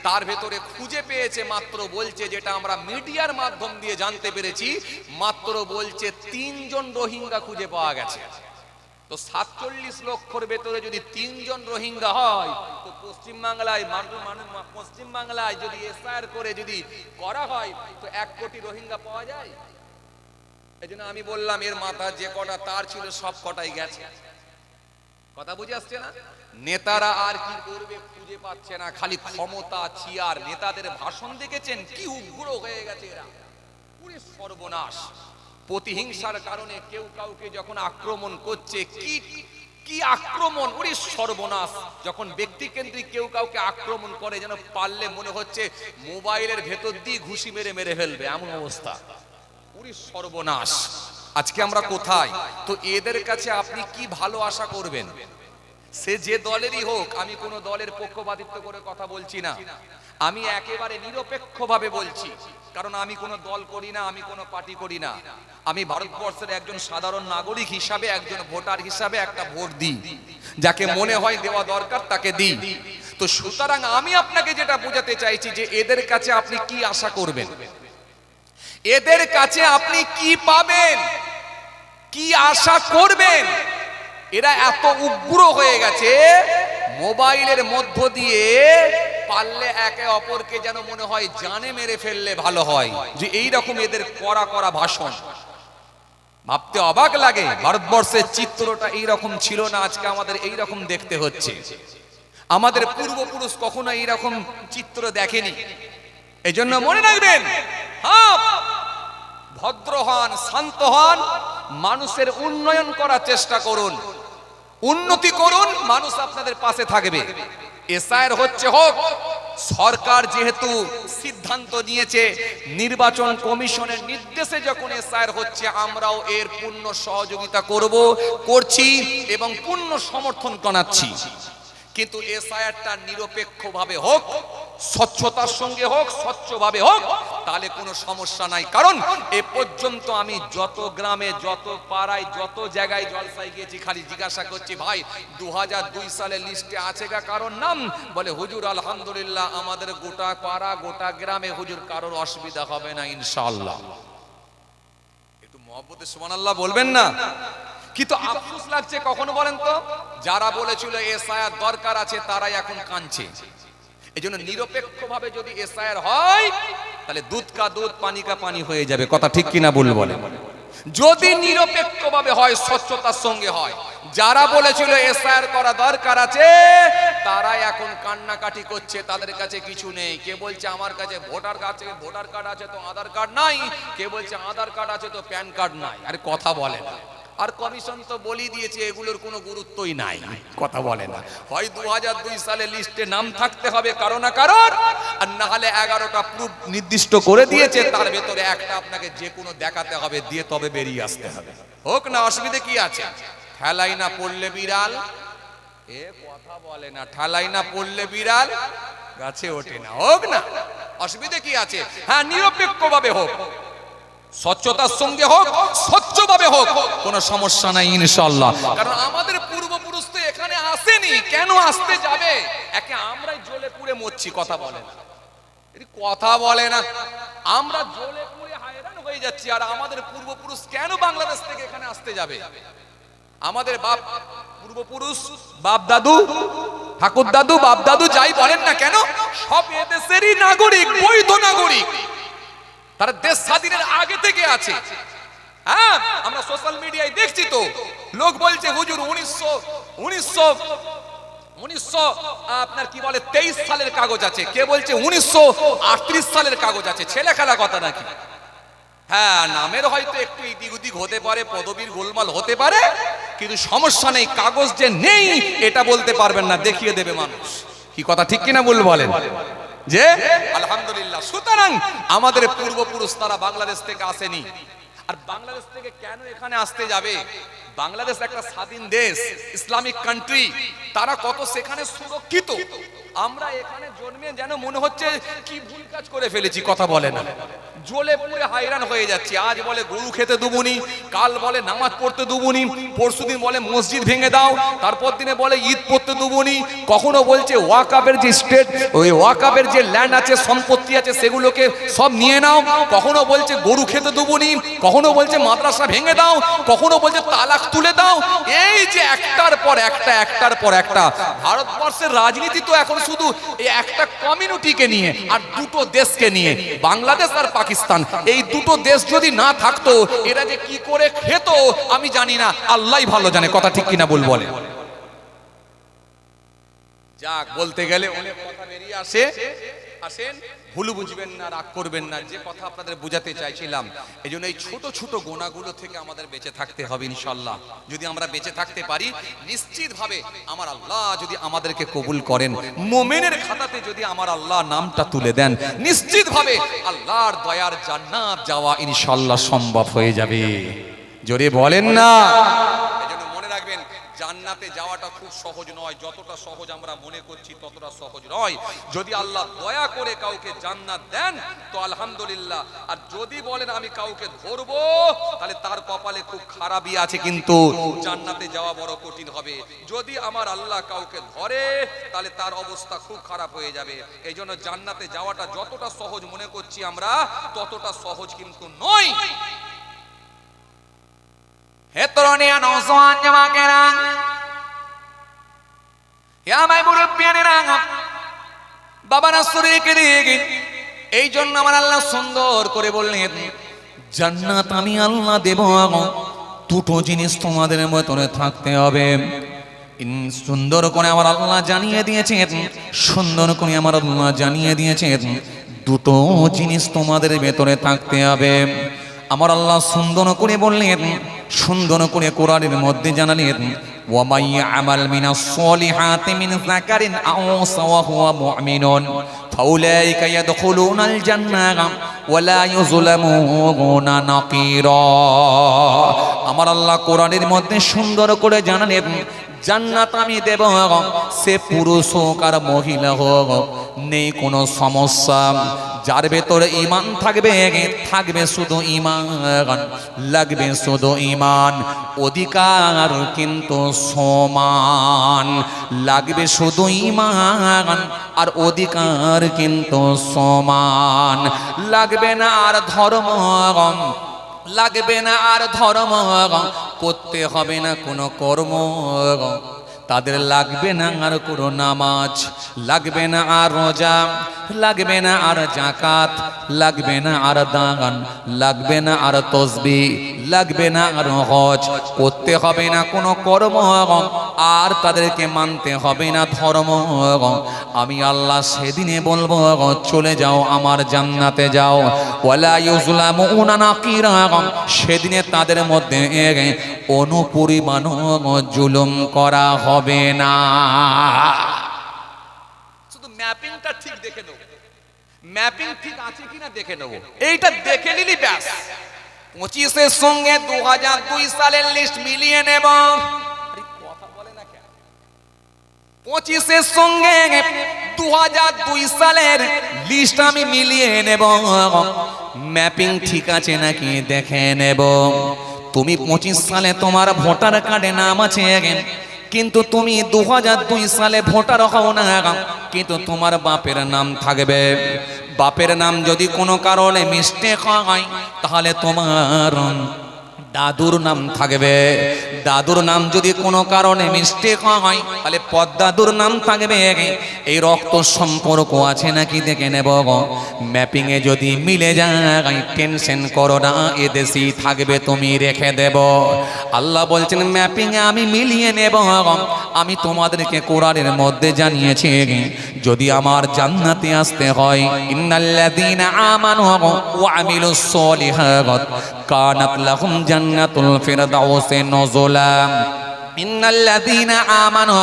তার ভেতরে খুঁজে পেয়েছে মাত্র, বলছে যেটা আমরা মিডিয়ার মাধ্যম দিয়ে জানতে পেরেছি, মাত্র বলছে 3 জন রোহিঙ্গা খুঁজে পাওয়া গেছে। তো 47 লক্ষর ভেতরে যদি 3 জন রোহিঙ্গা হয়, তো পশ্চিমবাংলায় যদি এসআইআর করে যদি করা হয়, তো 1 কোটি রোহিঙ্গা পাওয়া যায়। এজন্য আমি বললাম এর মাথা যে কটা তার ছিল সব কটাই গেছে। কথা বুঝে আসছে না? নেতারা আর কি করবে খুঁজে পাচ্ছে না, খালি ক্ষমতা চিয়ার। নেতাদের ভাষণ দেখেছেন কি উগ্র হয়ে গেছে এরা, পুরো সর্বনাশ। প্রতিহিংসার কারণে কেউ কাউকে যখন আক্রমণ করছে, কি আক্রমণ, পুরো সর্বনাশ। যখন ব্যক্তিকেন্দ্রিক কেউ কাউকে আক্রমণ করে, যেন পারলে মনে হচ্ছে মোবাইলের ভেতর দিয়ে ঘুষি মেরে মেরে ফেলবে, এমন অবস্থা, পুরো সর্বনাশ। আজকে আমরা কোথায়? তো এদের কাছে আপনি কি ভালো আশা করবেন? সে যে দলেরই হোক, আমি কোনো দলের পক্ষপাতিত্ব করে কথা বলছি না, আমি একেবারে নিরপেক্ষভাবে বলছি। কারণ আমি কোনো দল করি না, আমি কোনো পার্টি করি না। আমি ভারতবর্ষের একজন সাধারণ নাগরিক হিসাবে, একজন ভোটার হিসাবে একটা ভোট দিই, যাকে মনে হয় দেওয়া দরকার তাকে দিই। তো সুতরাং আমি আপনাকে যেটা বোঝাতে চাইছি যে এদের কাছে আপনি কি আশা করবেন, এদের কাছে আপনি কি পাবেন, কি আশা করবেন? এরা এত উগ্র হয়ে গেছে, মোবাইলের মধ্য দিয়ে পারলে একে অপরকে যেন মনে হয় জানে মেরে ফেললে ভালো হয়, যে এই রকম এদের করা করা ভাষণ। ভাবতে অবাক লাগে, ভারতবর্ষের চিত্রটা এই রকম ছিল না, আজকে আমাদের এই রকম দেখতে হচ্ছে। আমাদের পূর্বপুরুষ কখনো এই রকম চিত্র দেখেনি। এই জন্য মনে রাখবেন, হ্যাঁ, ভদ্র হন, শান্ত হন, মানুষের উন্নয়ন করার চেষ্টা করুন, উন্নতি করুন, মানুষ আপনাদের পাশে থাকবে। এসআইআর হচ্ছে হোক, সরকার যেহেতু সিদ্ধান্ত নিয়েছে, নির্বাচন কমিশনের নির্দেশে যখন এসআইআর হচ্ছে, আমরাও এর পূর্ণ সহযোগিতা করছি এবং পূর্ণ সমর্থন জানাচ্ছি। কিন্তু এসআইআরটা নিরপেক্ষভাবে হোক, স্বচ্ছতার সঙ্গে হোক, স্বচ্ছভাবে হোক, তাহলে কোনো সমস্যা নাই। কারণ এ পর্যন্ত আমি যত গ্রামে, যত পাড়ায়, যত জায়গায় জলসায় গিয়েছি, খালি জিজ্ঞাসা করছি, ভাই 2002 সালের লিস্টে আছে গা কারোর নাম? বলে হুজুর আলহামদুলিল্লাহ, আমাদের গোটা পাড়া, গোটা গ্রামে হুজুর কারোর অসুবিধা হবে না ইনশাআল্লাহ। একটু মহব্বতে সুবহানাল্লাহ বলবেন না? কিন্তু আফসোস লাগছে, কখনো বলেন তো, যারা বলেছিল এসআইআর দরকার আছে তারাই এখন কাঁদছে। এজন্য নিরপেক্ষভাবে যদি এসআইআর হয়, তাহলে দুধ কা দুধ, পানি কা পানি হয়ে যাবে। কথা ঠিক কিনা বলে? যদি নিরপেক্ষভাবে হয়, স্বচ্ছতার সঙ্গে হয়, যারা বলেছিল এসআইআর করা দরকার আছে তারাই এখন কান্নাকাটি করছে, তাদের কাছে কিছু নেই। কে বলছে আমার কাছে ভোটার কার্ড আছে তো আধার কার্ড নাই, কে বলছে আধার কার্ড আছে তো প্যান কার্ড নাই। আরে কথা বলে না। আর কমিশন তো বলি দিয়েছে এগুলোর কোনো গুরুত্বই নাই, কথা বলে না। হয় 2002 সালে লিস্টে নাম থাকতে হবে কারো না কারোর, আর না হলে 11টা প্রুফ নির্দিষ্ট করে দিয়েছে, তার ভেতরে একটা আপনাকে যে কোনো দেখাতে হবে, দিয়ে তবে বেরিয়ে আসতে হবে। হোক না, অসুবিধা কি আছে? ঠেলাই না পড়লে বিড়াল, এ কথা বলে না, ঠেলাই না পড়লে বিড়াল গাছে ওঠে না। হোক না, অসুবিধা কি আছে? হ্যাঁ, নিরপেক্ষভাবে হোক, স্বচ্ছতার সঙ্গে হোক, স্বচ্ছভাবে হোক, কোনো সমস্যা নাই ইনশাআল্লাহ। কারণ আমাদের পূর্বপুরুষ তো এখানে আসেনি, কেন আসতে যাবে? একে আমরাই জ্বলে পুড়ে মরছি। কথা বলে না, কথা বলে না, আমরা জ্বলে পুড়ে হায়রান হয়ে যাচ্ছি। আর আমাদের পূর্বপুরুষ কেন বাংলাদেশ থেকে এখানে আসতে যাবে? আমাদের পূর্বপুরুষ, বাপ দাদু, ঠাকুর দাদু, বাপ দাদু যাই বলেন না কেন, সব এদেশেরই নাগরিক, বৈধ নাগরিক। তারা দেশ স্বাধীনের আগে থেকে আছে। হ্যাঁ, আমরা সোশ্যাল মিডিয়ায় দেখছি তো, লোক বলছে হুজুর 1900 আপনার কি বলে 23 সালের কাগজ আছে, কে বলছে 1938 সালের কাগজ আছে। ছেলে খেলা কথা নাকি? হ্যাঁ, নামের হয়তো একটু ইদিক উদিক হতে পারে, পদবীর গোলমাল হতে পারে, কিন্তু সমস্যা নেই। কাগজ যে নেই এটা বলতে পারবেন না, দেখিয়ে দেবে মানুষ। কি কথা ঠিক কিনা বলেন? যে আলহামদুলিল্লাহ। সুতরাং আমাদের পূর্বপুরুষ তারা বাংলাদেশ থেকে আসেনি। আর বাংলাদেশ থেকে কেন এখানে আসতে যাবে? বাংলাদেশ একটা স্বাধীন দেশ, ইসলামিক কান্ট্রি, তারা কত সেখানে সুরক্ষিত। আমরা এখানে জন্মে যেন মনে হচ্ছে কি ভুল কাজ করে ফেলেছি, কথা বলে না, জ্বলে পুড়ে হায়রান হয়ে যাচ্ছি। আজ বলে গরু খেতে দেবুনি, কাল বলে নামাজ পড়তে দেবুনি, পরশুদিন বলে মসজিদ ভেঙে দাও, তারপর দিনে বলে ঈদ পড়তে দেবুনি, কখনো বলছে ওয়াকাবের যে স্টেট, ওই ওয়াকাবের যে ল্যান্ড আছে, সম্পত্তি আছে, সেগুলোকে সব নিয়ে নাও, কখনো বলছে গরু খেতে দেবুনি, কখনো বলছে মাদ্রাসা ভেঙে দাও, কখনো বলছে তালাক তুলে দাও। এই যে একটার পর একটা ভারতবর্ষের রাজনীতি তো এখন শুধু এই একটা কমিউনিটিকে নিয়ে আর দুটো দেশকে নিয়ে, বাংলাদেশ আর পাকিস্তান। এই দুটো দেশ যদি না থাকতো এরা যে কি করে খেত আমি জানি না, আল্লাহই ভালো জানে। কথা ঠিক কিনা বল বলে। যাক, বলতে গেলে অনেক কথা বেরিয়ে আসেন, ভুল বুঝবেন না, রাগ করবেন না। যে কথা আপনাদের বুঝাতে চাইছিলাম, এই জন্য এই ছোট ছোট গোনাগুলো থেকে আমাদের বেঁচে থাকতে হবে ইনশাল্লাহ। যদি আমরা বেঁচে থাকতে পারি, নিশ্চিত ভাবে আমার আল্লাহ যদি আমাদেরকে কবুল করেন, মুমিনের খাতাতে যদি আমার আল্লাহ নামটা তুলে দেন, নিশ্চিত ভাবে আল্লাহর দয়ার জান্নাত যাওয়া ইনশাল্লাহ সম্ভব হয়ে যাবে। জোরে বলেন না। এজন্য মনে রাখবেন, জান্নাতে যাওয়াটা খুব সহজ নয়, যতটা সহজ আমরা মনে করছি ততটা সহজ নয়। যদি আল্লাহ দয়া করে কাউকে জান্নাত দেন তো আলহামদুলিল্লাহ, আর যদি বলেন আমি কাউকে ধরবো তাহলে তার কপালে খুব খারাপই আছে, কিন্তু জান্নাতে যাওয়া বড় কঠিন হবে। যদি আমার আল্লাহ কাউকে ধরে তাহলে তার অবস্থা খুব খারাপ হয়ে যাবে। এই জন্য জান্নাতে যাওয়াটা যতটা সহজ মনে করছি আমরা, ততটা সহজ কিন্তু নয়। হে তরুণিয়া, নওজওয়ান জামাকেরা, হে ভাই মুরব্বিয়ানেরা, বাবা নাসরীকে দিয়ে এই জন্য আমার আল্লাহ সুন্দর করে বললেন, জান্নাত আমি আল্লাহ দেব, দুটো জিনিস তোমাদের ভেতরে থাকতে হবে। সুন্দর করে আমার আল্লাহ জানিয়ে দিয়েছেন, সুন্দর করে আমার আল্লাহ জানিয়ে দিয়েছেন, দুটো জিনিস তোমাদের ভেতরে থাকতে হবে। আমার আল্লাহ সুন্দর করে বললেন, সুন্দর করে কোরআনের মধ্যে জানালেন, ওয়ামাই আমাল মিনাস সলিহাতি মিন যাকারিন আও উনসা ওয়া হুয়া মুমিনুন ফাউলাইকা ইয়াদখুলুনাল জান্নাহ ওয়া লা ইউযলামুনা নাকিরা। আমার আল্লাহ কোরআনের মধ্যে সুন্দর করে জানালেন, জান্নাত আমি দেব, সে পুরুষ হোক আর মহিলা হোক, নেই কোনো সমস্যা। যার ভেতরে ঈমান থাকবে, থাকবে শুধু ঈমান, লাগবে শুধু ঈমান, অধিকার কিন্তু সমান, লাগবে শুধু ঈমান আর অধিকার কিন্তু সমান, লাগবে না আর ধর্ম, লাগবে না আর ধর্ম, করতে হবে না কোনো কর্ম, তাদের লাগবে না আর কোনো নামাজ, লাগবে না আর রোজা, লাগবে না আর যাকাত, লাগবে না আর দান, লাগবে না আর তাসবিহ, লাগবে না আর হজ, করতে হবে না কোনো কর্ম, আর তাদেরকে মানতে হবে না ধর্ম। আমি আল্লাহ সেদিনে বলবো, চলে যাও আমার জান্নাতে যাও, ওয়ালা ইউযলামুনা নাকিরা। সেদিনে তাদের মধ্যে অনুপরিমাণ জুলুম করা হবে না। শুধু ম্যাপিংটা ঠিক দেখে নেব, ম্যাপিং ঠিক আছে কিনা দেখে নেব, এইটা দেখে নিলি ব্যাস। 25-এর সঙ্গে 2002 সালের লিস্ট মিলিয়ে নেব। কথা বলে না কেন? 25-এর সঙ্গে 2002 সালের লিস্ট আমি মিলিয়ে নেব, ম্যাপিং ঠিক আছে নাকি দেখে নেব। তুমি 25 সালে তোমার ভোটার কার্ডে নাম আছে, কিন্তু তুমি 2002 সালে ভোটার হও না, কিন্তু তোমার বাপের নাম থাকবে। বাপের নাম যদি কোনো কারণে মিস্টেক হয় তাহলে তোমার দাদুর নাম থাকবে। দাদুর নাম যদি কোনো কারণে মিস্টেক হয় তাহলে পদ্দাদুর নাম থাকবে। এই রক্ত সম্পর্ক আছে নাকি দেখে নেব। ম্যাপিং এ যদি মিলে যায় টেনশন করো না, এদেশেই থাকবে, তুমি রেখে দেব। আল্লাহ বলছেন ম্যাপিং এ আমি মিলিয়ে নেব। আমি তোমাদেরকে কোরআনের মধ্যে জানিয়েছি, যদি আমার জান্নাতে আসতে হয়, ইন্নাল্লাযীনা আমানু ওয়া আমিলুস সলিহাত কানাত লাহুম জান্নাতুল ফিরদাউসি নুজুলা। ইন্নাল্লাযীনা আমানু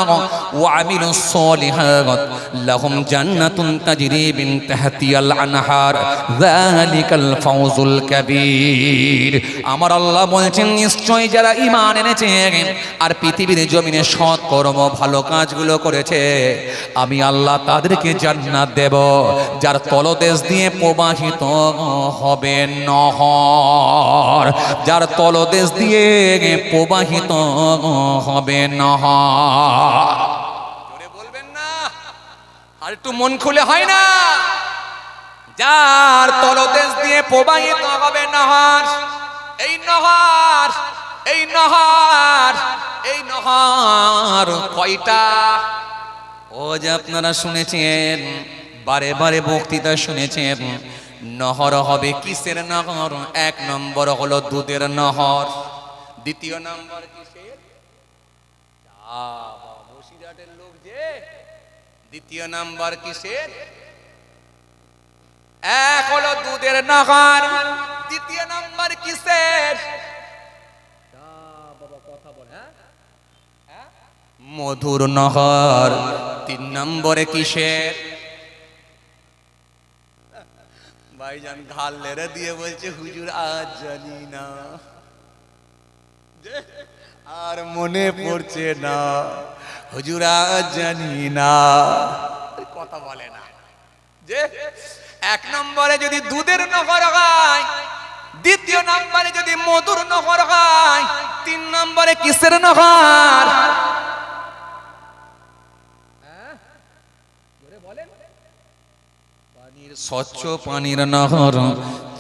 ওয়া আমিলুস সলিহাত লাহুম জান্নাতুন তাজরি মিন তাহতিহাল আনহার যালিকাল ফাওজুল কাবীর। আমার আল্লাহ বলেছেন, নিশ্চয় যারা ঈমান এনেছে আর পৃথিবীর জমিনে সৎ কর্ম ভালো কাজগুলো করেছে, আমি আল্লাহ তাদেরকে জান্নাত দেব যার তলদেশ দিয়ে প্রবাহিত হবে নহর, যার তলদেশ দিয়ে প্রবাহিত হবে নহর। জোরে বলবেন না, আর একটু মন খুলে হয় না? যার তলদেশ দিয়ে প্রবাহিত হবে নহর। এই নহর, এই নহর, এই নহর কয়টা? ও যে আপনারা শুনেছেন, বারে বারে বক্তৃতা শুনেছেন, নহর হবে কিসের নহর? এক নম্বর হলো দুধের নহর। দ্বিতীয় নম্বর কিসের? বসিরহাটের লোক যে। দ্বিতীয় নম্বর কিসের? এক হলো দুধের নহর, দ্বিতীয় নম্বর কিসের? কথা বলে মধুর নহর। তিন নম্বরে কিসের? ভাইজান ঘাল লেরে দিয়ে বলছে, হুজুর আজ জানি না, আর মনে পড়ছে না, হুজুর আজ জানি না, কথা বলে না। যে এক নম্বরে যদি দুধের নহর হয়, দ্বিতীয় নম্বরে যদি মধুর নহর হয়, তিন নম্বরে কিসের নহর? পানির, স্বচ্ছ পানির নহর।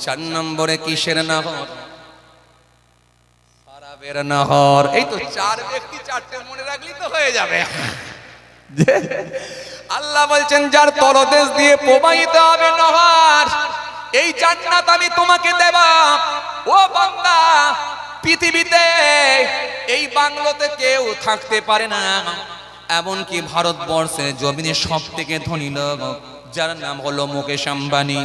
চার নম্বরে কিসের নহর? শরাবের নহর। এই তো চার ব্যক্তি, চারটে মনে রাখলেই তো হয়ে যাবে। আল্লাহ বলছেন, যার তলদেশ দিয়ে প্রবাহিত হবে নহর, এই জান্নাত আমি তোমাকে দেব। ও বান্দা, পৃথিবীতে এই বাংলোতে কেউ থাকতে পারে না, এমনকি ভারতবর্ষের জমিনে সব থেকে ধনী লোক যার নাম হলো মুকেশ আম্বানি,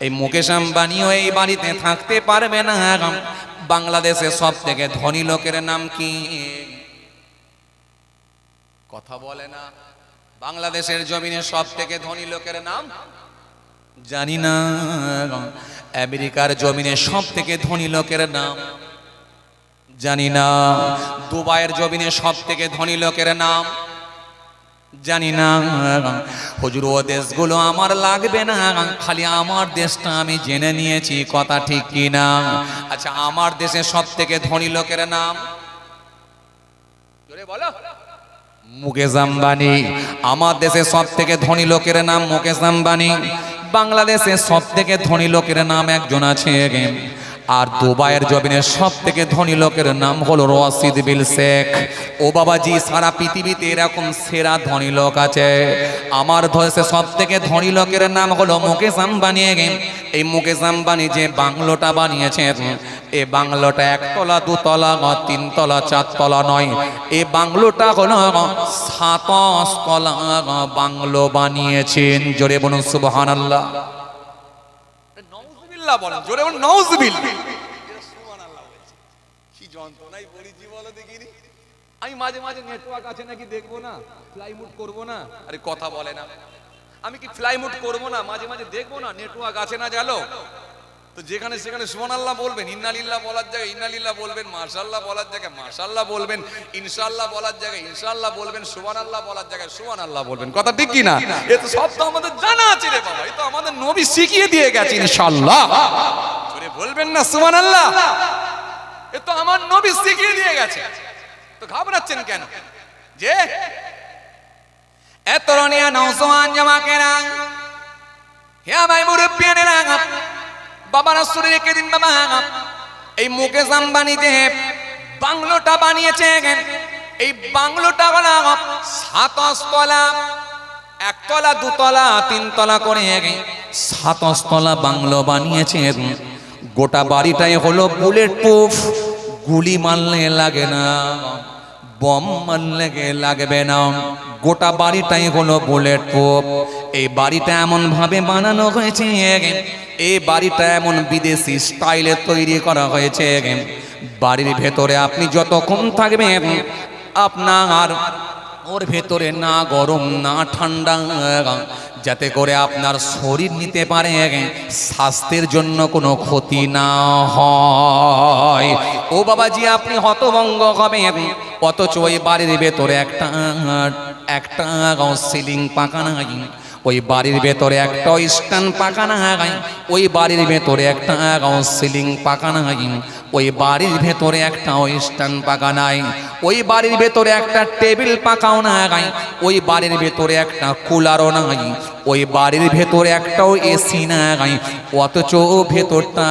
এই মুকেশ আম্বানিও এই বাড়িতে থাকতে পারবে না। বাংলাদেশে সব থেকে ধনী লোকের নাম কি? কথা বলে না। বাংলাদেশের জমিনে সব থেকে ধনী লোকের নাম জানি না। আমেরিকার জমিনে সব থেকে ধনী লোকের নাম জানি না। দুবাইয়ের জমিনে সব থেকে ধনী লোকের নাম জানি না। হুজুর, ও দেশগুলো আমার লাগবে না, খালি আমার দেশটা আমি জেনে নিয়েছি, কথা ঠিক কি না? আচ্ছা, আমার দেশে সব থেকে ধনী লোকের নাম জোরে বলো। মুকেশ আম্বানি। আমার দেশে সব থেকে ধনী লোকের নাম মুকেশ আম্বানি। বাংলাদেশে সব থেকে ধনী লোকের নাম একজন আছে, আর দুবাইয়ের জমিনে সব থেকে ধনী লোকের নাম হলো রশিদ বিল শেখ। ও বাবাজি, সারা পৃথিবীতে এরকম সেরা ধনী লোক আছে। আমার দেশে সব থেকে ধনী লোকের নাম হলো মুকেশ আম্বানি। এই মুকেশ আম্বানি যে বাংলোটা বানিয়েছেন, এই বাংলোটা একতলা, দুতলা, তিনতলা, চারতলা নয়, এই বাংলোটা হলো 27 তলা বাংলো বানিয়েছেন। জোরে বলুন সুবহানাল্লাহ। বলেন জোরে, বলুন নাউজুবিল্লাহ। কি যন্ত্রণাই পড়েছি বলো দেখিনি। আমি মাঝে মাঝে নেটওয়ার্ক আছে নাকি দেখবো না, ফ্লাই মুড করবো না। আরে কথা বলে না, আমি কি ফ্লাই মুড করবো না? মাঝে মাঝে দেখবো না নেটওয়ার্ক আছে না জানো তো, যেখানে সেখানে সুবহানাল্লাহ বলবেন, ইন্নালিল্লাহ বলার জায়গায় ইন্নালিল্লাহ বলবেন, মাশাআল্লাহ বলার জায়গায় মাশাআল্লাহ বলবেন, ইনশাআল্লাহ বলার জায়গায় ইনশাআল্লাহ বলবেন, সুবহানাল্লাহ বলার জায়গায় সুবহানাল্লাহ বলবেন। কথা ঠিক কি না? এ তো সব তো আমাদের জানা আছে রে বাবা, এই তো আমাদের নবী শিখিয়ে দিয়ে গেছে ইনশাআল্লাহ। জোরে বলবেন না সুবহানাল্লাহ। এ তো আমার নবী শিখিয়ে দিয়ে গেছে, তো ঘাবড়াচ্ছেন কেন? যে এত রনিয়া নওজওয়ান জামাকেরা, হে ভাই মুরব্বিয়ানেরা, বাবা রাসূলের রেখে দিন বাবা। এই মুকেশ আম্বানি যে বাংলোটা বানিয়েছে, এই বাংলোটা হলো 27 তলা, একতলা, দুতলা, তিনতলা করে 27 তলা বাংলো বানিয়েছে। গোটা বাড়িটাই হলো বুলেট প্রুফ, গুলি মারলে লাগে না, বম মারলে লাগবে না, গোটা বাড়িটাই হলো বুলেট প্রুফ। এই বাড়িটা এমন ভাবে বানানো হয়েছে, এই বাড়িটা এমন বিদেশি স্টাইলে তৈরি করা হয়েছে, বাড়ির ভেতরে আপনি যতক্ষণ থাকবেন আপনার ওর ভেতরে না গরম না ঠান্ডা, যাতে করে আপনার শরীর নিতে পারে, স্বাস্থ্যের জন্য কোনো ক্ষতি না হয়। ও বাবাজি, আপনি হতভঙ্গ হবেন, অথচ ওই বাড়ির ভেতরে একটা সিলিং পাকা নাই, ওই বাড়ির ভেতরে একটা স্ট্যান্ড পাকা নাই, ওই বাড়ির ভেতরে একটা সিলিং পাকা নাই, ওই বাড়ির ভেতরে একটা স্ট্যান্ড পাকা নাই, ওই বাড়ির ভেতরে একটা টেবিল পাকাও নাই, ওই বাড়ির ভেতরে একটা কুলারও নাই, ওই বাড়ির ভেতরে একটাও এসি নাই, অথচ ভেতরটা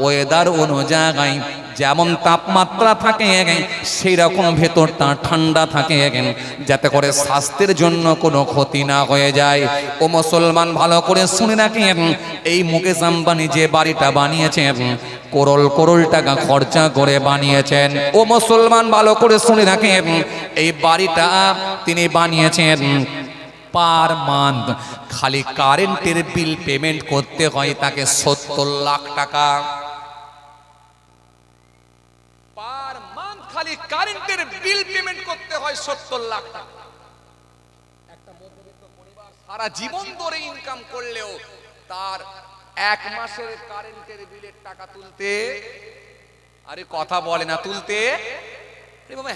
ওয়েদার অনুযায়ী যেমন তাপমাত্রা থাকে সেই রকম ভেতরটা ঠান্ডা থাকে, যাতে করে স্বাস্থ্যের জন্য কোনো ক্ষতি না হয়ে যায়। ও মুসলমান, ভালো করে শুনে রাখেন, এই মুকেশ আম্বানি যে বাড়িটা বানিয়েছেন, করোড় টাকা খরচা করে বানিয়েছেন। ও মুসলমান, ভালো করে শুনে রাখেন, এই বাড়িটা তিনি বানিয়েছেন পার মান্থ খালি কারেন্টের বিল পেমেন্ট করতে হয় তাকে 70 লাখ টাকা। পার মান্থ খালি কারেন্টের বিল পেমেন্ট করতে হয় 70 লাখ টাকা। একটা মধ্যবিত্ত পরিবার সারা জীবন ধরে ইনকাম করলেও তার এক মাসের কারেন্টের বিলের টাকা তুলতে, আরে কথা বলে না, তুলতে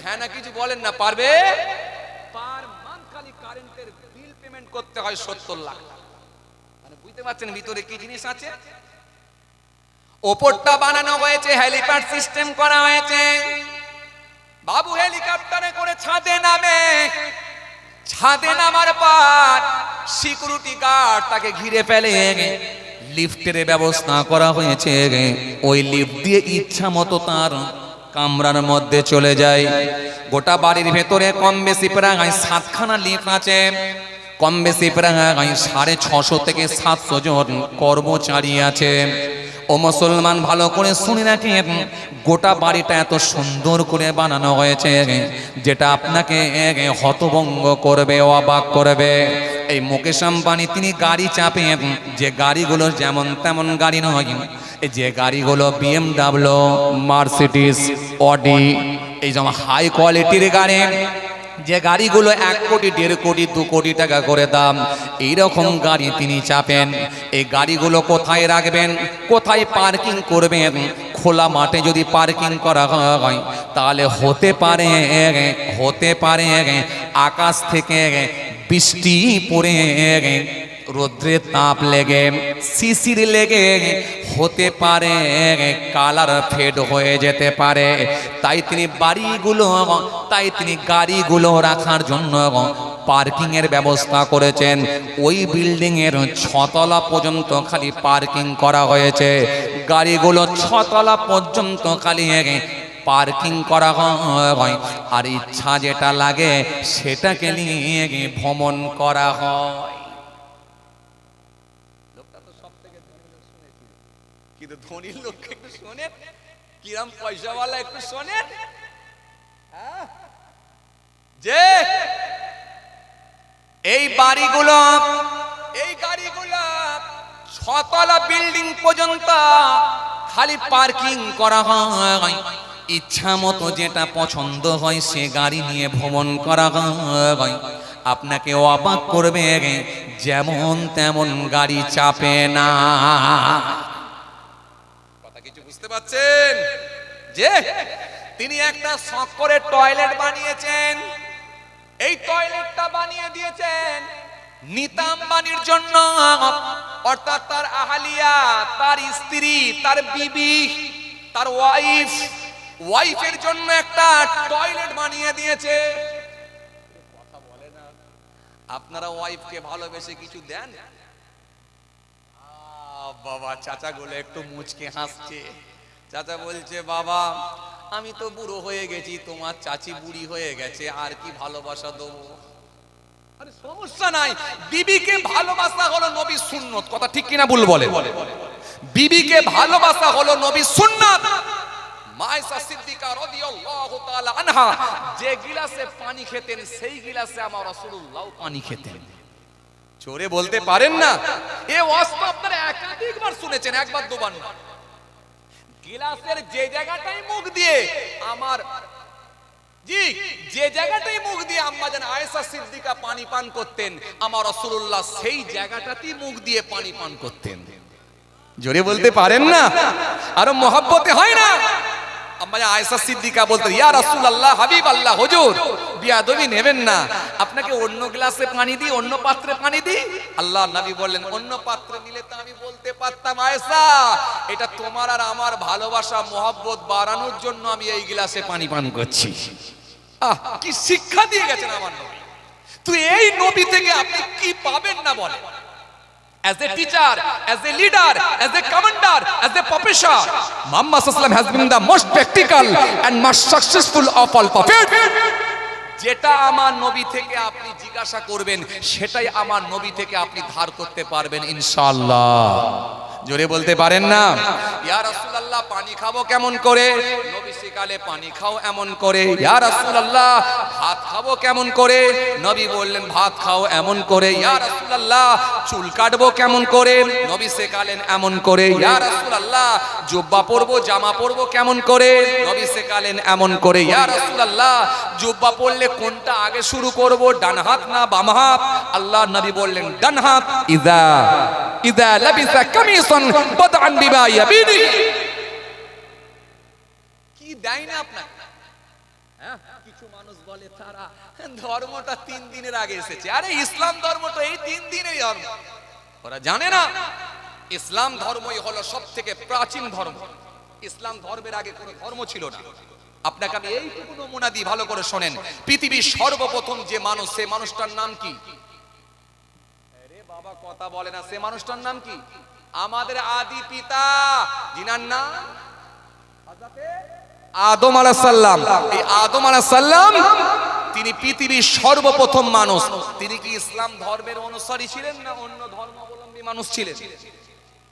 হ্যাঁ না কিছু বলেন না, পারবে? পার মান্থ খালি কারেন্টের বিল পেমেন্ট করতে হয় 70 লাখ টাকা। মানে বুঝতে পারছেন ভিতরে কি জিনিস আছে? ওপরটা বানানো হয়েছে, হেলিপ্যাড সিস্টেম করা হয়েছে, বাবু হেলিকপ্টারে করে ছাদে নামে, ছাদে নামার পর সিকিউরিটি গার্ড তাকে ঘিরে ফেলে, লিফটের ব্যবস্থা করা হয়েছে, ওই লিফট দিয়ে ইচ্ছা মতো তার কামরার মধ্যে চলে যায়। গোটা বাড়ির ভেতরে কম বেশি প্রায় 7খানা লিফট আছে, কম বেশি প্রায় 650 থেকে 700 জন কর্মচারী আছে। ও মুসলমান, ভালো করে শুনে রাখেন, গোটা বাড়িটা এত সুন্দর করে বানানো হয়েছে যেটা আপনাকে হতভঙ্গ করবে, অবাক করবে। এই মুকেশ আম্বানি তিনি গাড়ি চাপেন, যে গাড়িগুলো যেমন তেমন গাড়ি নয়, যে গাড়িগুলো BMW, মার্সিডিজ, অডি, এই যেমন হাই কোয়ালিটির গাড়ি, যে গাড়িগুলো 1 কোটি 1.5 কোটি 2 কোটি টাকা করে দাম, এইরকম গাড়ি তিনি চাপেন। এই গাড়িগুলো কোথায় রাখবেন, কোথায় পার্কিং করবেন? খোলা মাঠে যদি পার্কিং করা হয় তাহলে হতে পারে আকাশ থেকে বৃষ্টি পড়ে, রোদ্রের তাপ লেগে, শিশির লেগে হতে পারে কালার ফেড হয়ে যেতে পারে। তাই তিনি গাড়িগুলো রাখার জন্য পার্কিং এর ব্যবস্থা করেছেন। ওই বিল্ডিং এর 6 তলা পর্যন্ত খালি পার্কিং করা হয়েছে, গাড়িগুলো 6 তলা পর্যন্ত খালি পার্কিং করা হয়, আর ইচ্ছা যেটা লাগে সেটাকে নিয়ে ভ্রমণ করা হয়। কিন্তু ধনীর লোককে একটু শোনেন, কিরম পয়সাওয়ালা একটু শোনেন, যে এই গাড়িগুলো 6 তলা বিল্ডিং পর্যন্ত খালি পার্কিং করা হয়, ইচ্ছা মতো যেটা পছন্দ হয় সে গাড়ি নিয়ে ভ্রমণ করা হয়। আপনাকে অবাক করবে, যেমন তেমন গাড়ি চাপে না। কথা কিছু বুঝতে পারছেন? যে তিনি একটা শখ করে টয়লেট বানিয়েছেন, এই টয়লেটটা বানিয়ে দিয়েছেন নীতা আম্বানির জন্য, অর্থাৎ তার আহালিয়া, তার স্ত্রী, তার বিবি, তার ওয়াইফের জন্য একটা টয়লেট বানিয়ে দিয়েছে। কথা বলে না, আপনারা ওয়াইফকে ভালোবেসে কিছু দেন? বাবা, চাচা গুলো একটু মুচকে হাসছে। চাচা বলছে, বাবা আমি তো বুড়ো হয়ে গেছি, তোমার চাচি বুড়ি হয়ে গেছে, আর কি ভালোবাসা দেবো? আরে সমস্যা নাই, বিবিকে ভালোবাসা হলো নবীর সুন্নত। কথা ঠিক কিনা ভুল বলে? বিবিকে ভালোবাসা হলো নবীর সুন্নত। মায়েশা সিদ্দিকা রাদিয়াল্লাহু তাআলা আনহা যে গিলাসে পানি খেতেন, সেই গিলাসে আমার রাসূলুল্লাহ পানি খেতেন। চোরে বলতে পারেন না, এ ওয়াজটা আপনারা একাধিকবার শুনেছেন, একবার দুবার না। গিলাসের যে জায়গাটাই মুখ দিয়ে আমার জি, যে জায়গাটাই মুখ দিয়ে আম্মাজান আয়েশা সিদ্দিকা পানি পান করতেন, আমার রাসূলুল্লাহ সেই জায়গাটাতেই মুখ দিয়ে পানি পান করতেন। জোরে বলতে পারেন না? আরো মহব্বতে হয় না? আম্মাজান আয়েশা সিদ্দিকা বলতেন, ইয়া রাসূলুল্লাহ, হাবিবাল্লাহ, হুজুর বিয়াদবি নেবেন না, আপনাকে অন্য গ্লাসে পানি দিই, অন্য পাত্রে পানি দিই? আল্লাহ নবী বললেন, অন্য পাত্রে নিলে তো আমি বলতে পারতাম আয়েশা, এটা তোমার আর আমার ভালোবাসা মহব্বত বাড়ানোর জন্য আমি এই গ্লাসে পানি পান করছি। আহ, কি শিক্ষা দিয়ে গেছেন আমার নবী! তুই এই নবী থেকে আপনি কি পাবেন না বলে? As a teacher, as a leader, as a commander, as a professor, Muhammad sallallahu alaihi wasallam has been the most practical and most successful of all prophets. যেটা আমার নবী থেকে আপনি জিজ্ঞাসা করবেন, সেটাই আমার নবী থেকে আপনি ধার করতে পারবেন ইনশাআল্লাহ। জোরে বলতে পারেন না? ইয়া রাসূলুল্লাহ, পানি খাবো কেমন করে? নবী শিখালে পানি খাও এমন করে। ইয়া রাসূলুল্লাহ, ভাত খাবো কেমন করে? নবী বললেন ভাত খাও এমন করে। ইয়া রাসূলুল্লাহ, চুল কাটবো কেমন করে? নবী শেখালেন এমন করে। ইয়া রাসূলুল্লাহ, জুব্বা পরবো, জামা পরবো কেমন করে? নবী শেখালেন এমন করে। ইয়া রাসূলুল্লাহ, জুব্বা পরলে কোনটা আগে শুরু করব, ডান হাত না বাম হাত? আল্লাহ নবী বললেন ডান হাত। ইযা লাবিসা কামিসান বাদআন বিমা ইয়াবিনি। কি দেয় না আপনাকে? হ্যাঁ, কিছু মানুষ বলে তারা ধর্মটা 3 দিনের আগে এসেছে। আরে ইসলাম ধর্মটা এই 3 দিনেরই ধর্ম। ওরা জানে না ইসলাম ধর্মই হলো সবথেকে প্রাচীন ধর্ম। ইসলাম ধর্মের আগে কোনো ধর্ম ছিল না। আপনাকে আমি এইটুকু নমুনা দিই, ভালো করে শোনেন। পৃথিবীর সর্বপ্রথম যে মানুষ, সে মানুষটার নাম কি? আরে বাবা কথা বলে না, সে মানুষটার নাম কি? আমাদের আদি পিতা, যিনার নাম হযরতে আদম আলাইহিস সালাম। এই আদম আলাইহিস সালাম তিনি পৃথিবীর সর্বপ্রথম মানুষ। তিনি কি ইসলাম ধর্মের অনুসারী ছিলেন না অন্য ধর্মাবলম্বী মানুষ ছিলেন?